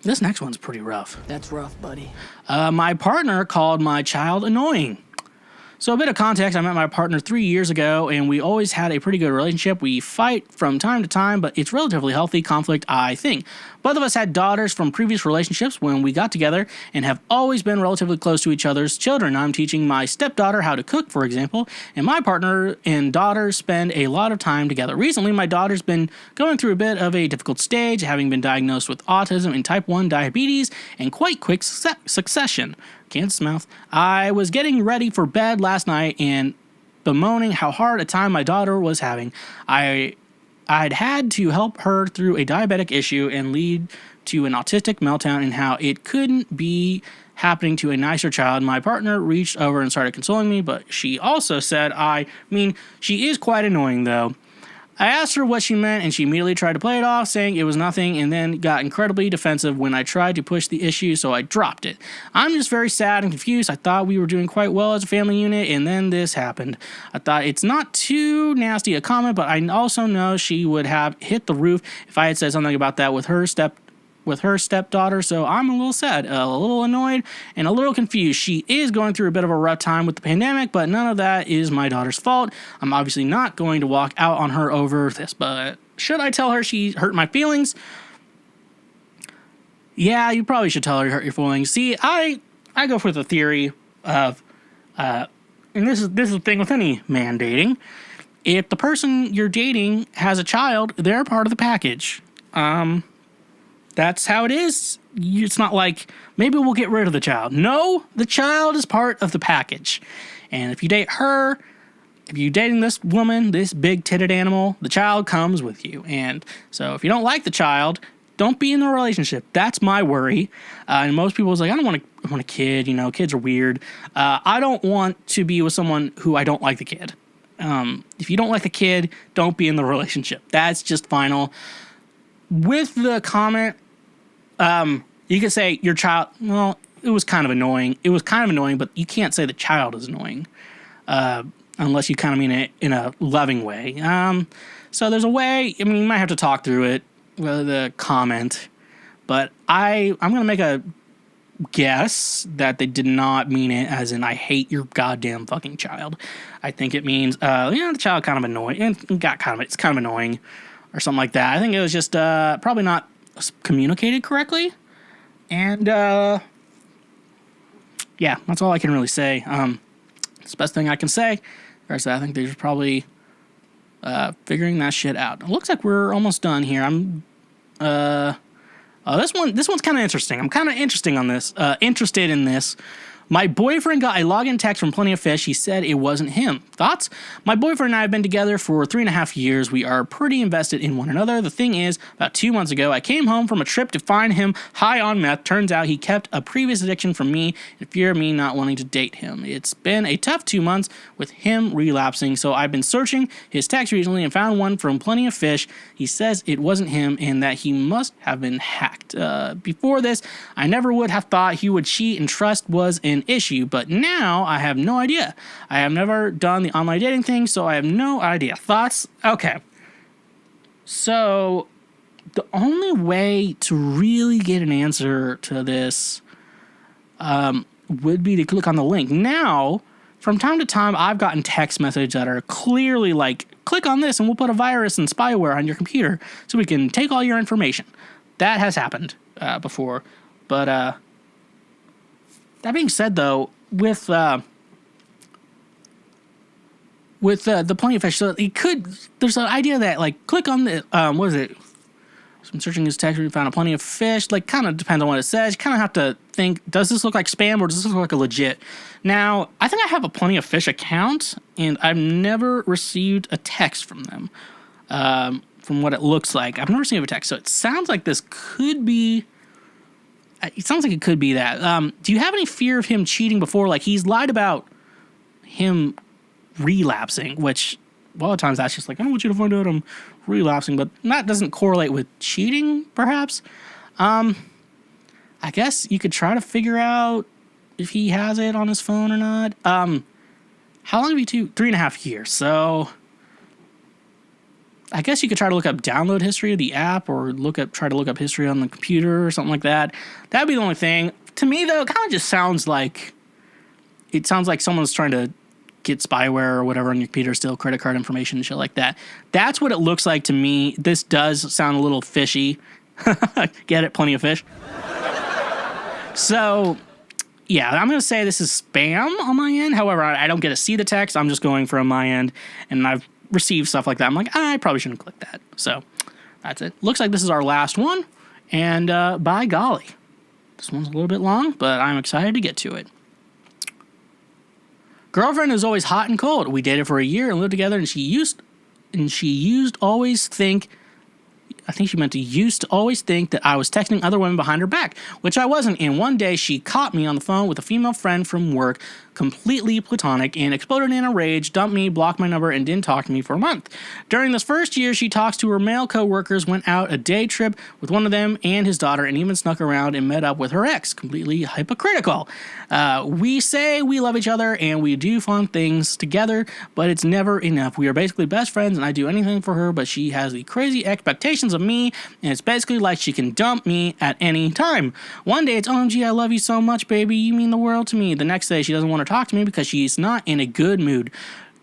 This next one's pretty rough. That's rough, buddy. My partner called my child annoying. So a bit of context, I met my partner 3 years ago, and we always had a pretty good relationship. We fight from time to time, but it's relatively healthy conflict, I think. Both of us had daughters from previous relationships when we got together and have always been relatively close to each other's children. I'm teaching my stepdaughter how to cook, for example, and my partner and daughter spend a lot of time together. Recently, my daughter's been going through a bit of a difficult stage, having been diagnosed with autism and type 1 diabetes in quite quick succession. Kansas mouth. I was getting ready for bed last night and bemoaning how hard a time my daughter was having. I'd had to help her through a diabetic issue and lead to an autistic meltdown, and how it couldn't be happening to a nicer child. My partner reached over and started consoling me, but she also said, she is quite annoying though. I asked her what she meant, and she immediately tried to play it off, saying it was nothing, and then got incredibly defensive when I tried to push the issue, so I dropped it. I'm just very sad and confused. I thought we were doing quite well as a family unit, and then this happened. I thought it's not too nasty a comment, but I also know she would have hit the roof if I had said something about that with her stepdaughter, so I'm a little sad, a little annoyed, and a little confused. She is going through a bit of a rough time with the pandemic, but none of that is my daughter's fault. I'm obviously not going to walk out on her over this, but should I tell her she hurt my feelings? Yeah, you probably should tell her you hurt your feelings. See, I go for the theory of, and this is the thing with any man dating, if the person you're dating has a child, they're part of the package. That's how it is. It's not like, maybe we'll get rid of the child. No, the child is part of the package. And if you date her, if you're dating this woman, this big-titted animal, the child comes with you. And so if you don't like the child, don't be in the relationship. That's my worry. And most people is like, I want a kid. Kids are weird. I don't want to be with someone who I don't like the kid. If you don't like the kid, don't be in the relationship. That's just final. With the comment, you could say your child, well, it was kind of annoying. It was kind of annoying, but you can't say the child is annoying, unless you kind of mean it in a loving way. So there's a way, you might have to talk through it, the comment, but I'm going to make a guess that they did not mean it as in, I hate your goddamn fucking child. I think it means, the child kind of annoying, and it's kind of annoying, or something like that. I think it was just probably not communicated correctly. And yeah, that's all I can really say. It's the best thing I can say. I think they're probably figuring that shit out. It looks like we're almost done here. This one's kind of interesting. I'm kind of interested in this. My boyfriend got a login text from Plenty of Fish. He said it wasn't him. Thoughts? My boyfriend and I have been together for 3.5 years. We are pretty invested in one another. The thing is, about 2 months ago, I came home from a trip to find him high on meth. Turns out he kept a previous addiction from me in fear of me not wanting to date him. It's been a tough 2 months with him relapsing, so I've been searching his text recently and found one from Plenty of Fish. He says it wasn't him and that he must have been hacked. Before this, I never would have thought he would cheat and trust was an issue, but now I have no idea. I have never done the online dating thing, so I have no idea. Thoughts? Okay. So, the only way to really get an answer to this would be to click on the link. Now, from time to time, I've gotten text messages that are clearly like, click on this and we'll put a virus and spyware on your computer so we can take all your information. That has happened before. But, that being said, though, with the Plenty of Fish, so it could, there's an idea that, like, click on the, what is it? So I'm searching his text, we found a Plenty of Fish, like, kind of depends on what it says. You kind of have to think, does this look like spam or does this look like a legit? Now, I think I have a Plenty of Fish account, and I've never received a text from them, from what it looks like. I've never received a text, so it sounds like this could be, it sounds like it could be that. Do you have any fear of him cheating before? Like, he's lied about him relapsing, which a lot of times that's just like, I don't want you to find out I'm relapsing, but that doesn't correlate with cheating, perhaps. I guess you could try to figure out if he has it on his phone or not. How long have you 3.5 years? So I guess you could try to look up download history of the app or try to look up history on the computer or something like that. That'd be the only thing. To me, though, it kind of just sounds like someone's trying to get spyware or whatever on your computer, still credit card information and shit like that. That's what it looks like to me. This does sound a little fishy. Get it? Plenty of fish. So, yeah, I'm going to say this is spam on my end. However, I don't get to see the text. I'm just going from my end, and I've received stuff like that. I'm like, I probably shouldn't click that. So, that's it. Looks like this is our last one, and by golly, this one's a little bit long, but I'm excited to get to it. Girlfriend is always hot and cold. We dated for a year and lived together, and she used always think, I think she meant to used to always think that I was texting other women behind her back, which I wasn't. And one day she caught me on the phone with a female friend from work, completely platonic, and exploded in a rage, dumped me, blocked my number, and didn't talk to me for a month. During this first year, she talks to her male co-workers, went out a day trip with one of them and his daughter, and even snuck around and met up with her ex. Completely hypocritical. We say we love each other and we do fun things together, but it's never enough. We are basically best friends, and I do anything for her, but she has the crazy expectations of me, and it's basically like she can dump me at any time. One day it's, OMG, I love you so much, baby, you mean the world to me. The next day she doesn't want to talk to me because she's not in a good mood,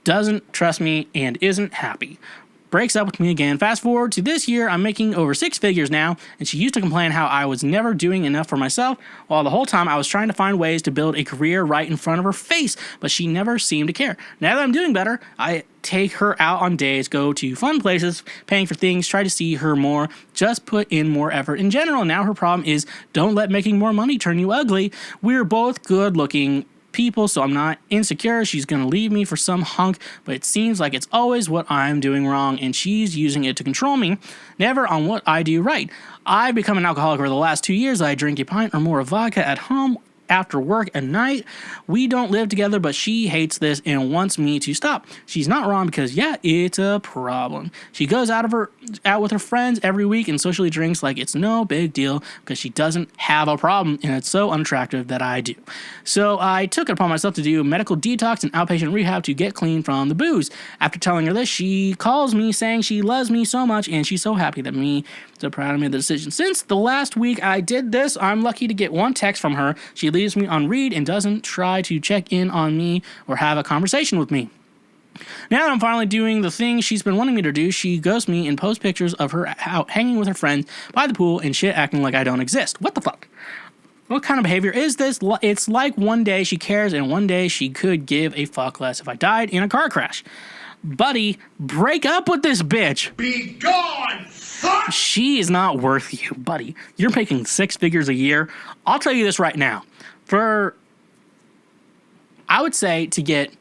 doesn't trust me, and isn't happy. Breaks up with me again. Fast forward to this year, I'm making over 6 figures now, and she used to complain how I was never doing enough for myself, while the whole time I was trying to find ways to build a career right in front of her face, but she never seemed to care. Now that I'm doing better, I take her out on dates, go to fun places, paying for things, try to see her more, just put in more effort in general. Now her problem is, don't let making more money turn you ugly. We're both good looking people, so I'm not insecure she's gonna leave me for some hunk, but it seems like it's always what I'm doing wrong and she's using it to control me, never on what I do right. I've become an alcoholic over the last 2 years. I drink a pint or more of vodka at home after work at night. We don't live together, but she hates this and wants me to stop. She's not wrong because, yeah, it's a problem. She goes out with her friends every week and socially drinks like it's no big deal because she doesn't have a problem, and it's so unattractive that I do. So I took it upon myself to do medical detox and outpatient rehab to get clean from the booze. After telling her this, she calls me saying she loves me so much and she's so happy that me, so proud of me, the decision. Since the last week I did this, I'm lucky to get one text from her. She leaves me on read and doesn't try to check in on me or have a conversation with me. Now that I'm finally doing the thing she's been wanting me to do, she ghosts me and posts pictures of her out hanging with her friends by the pool and shit, acting like I don't exist. What the fuck? What kind of behavior is this? It's like one day she cares and one day she could give a fuck less if I died in a car crash. Buddy, break up with this bitch. Be gone, fuck! She is not worth you, buddy. You're making 6 figures a year. I'll tell you this right now. For I would say to get,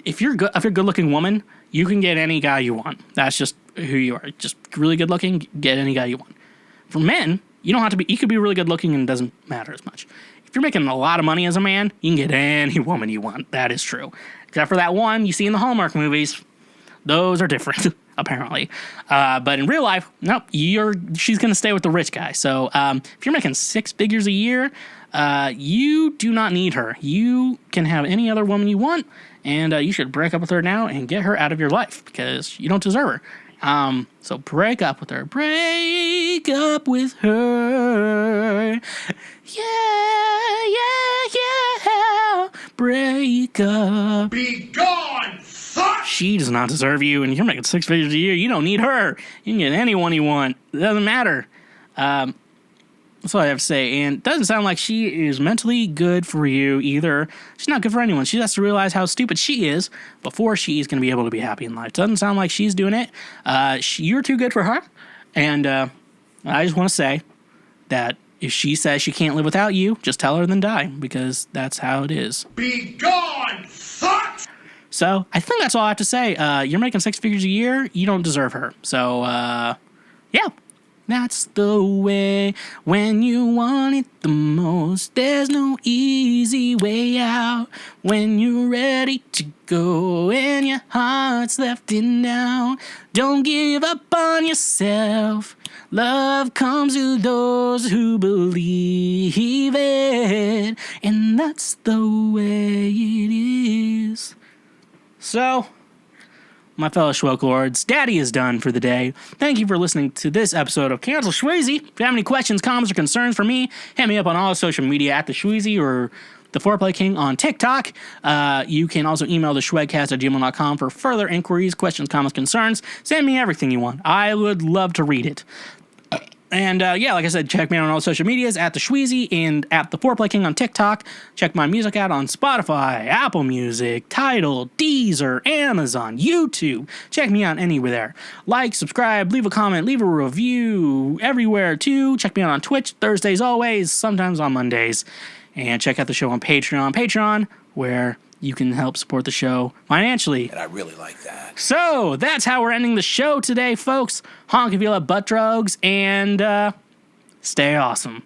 if you're a good-looking woman, you can get any guy you want. That's just who you are. Just really good-looking, get any guy you want. For men, you don't have to be, you could be really good-looking and it doesn't matter as much. If you're making a lot of money as a man, you can get any woman you want. That is true. Except for that one you see in the Hallmark movies. Those are different, apparently. But in real life, nope, she's going to stay with the rich guy. So if you're making 6 figures a year, you do not need her. You can have any other woman you want, and you should break up with her now and get her out of your life because you don't deserve her. So break up with her. Break up with her. Yeah. Break up. Be gone, fuck! She does not deserve you, and you're making 6 figures a year. You don't need her. You can get anyone you want. It doesn't matter. That's all I have to say. And it doesn't sound like she is mentally good for you either. She's not good for anyone. She has to realize how stupid she is before she's going to be able to be happy in life. Doesn't sound like she's doing it. You're too good for her. And I just want to say that if she says she can't live without you, just tell her then die, because that's how it is. Be gone, fuck! So I think that's all I have to say. You're making 6 figures a year. You don't deserve her. So, yeah. That's the way when you want it the most. There's no easy way out when you're ready to go and your heart's left in doubt. Don't give up on yourself. Love comes to those who believe it, and that's the way it is. So, my fellow Schwokelords, Daddy is done for the day. Thank you for listening to this episode of Cancel Schweezy. If you have any questions, comments, or concerns for me, hit me up on all social media at the Schweezy or the Foreplay King on TikTok. You can also email the schwegcast@gmail.com for further inquiries, questions, comments, concerns. Send me everything you want. I would love to read it. And like I said, check me out on all social medias at the Schweezy and at the Foreplay King on TikTok. Check my music out on Spotify, Apple Music, Tidal, Deezer, Amazon, YouTube. Check me out anywhere there. Like, subscribe, leave a comment, leave a review everywhere too. Check me out on Twitch Thursdays always, sometimes on Mondays. And check out the show on Patreon, where you can help support the show financially. And I really like that. So, that's how we're ending the show today, folks. Honk if you love butt drugs, and stay awesome.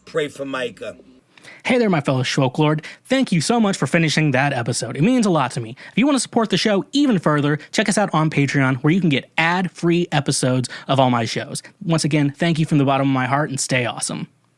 Pray for Micah. Hey there, my fellow Schwokelord. Thank you so much for finishing that episode. It means a lot to me. If you want to support the show even further, check us out on Patreon, where you can get ad-free episodes of all my shows. Once again, thank you from the bottom of my heart, and stay awesome.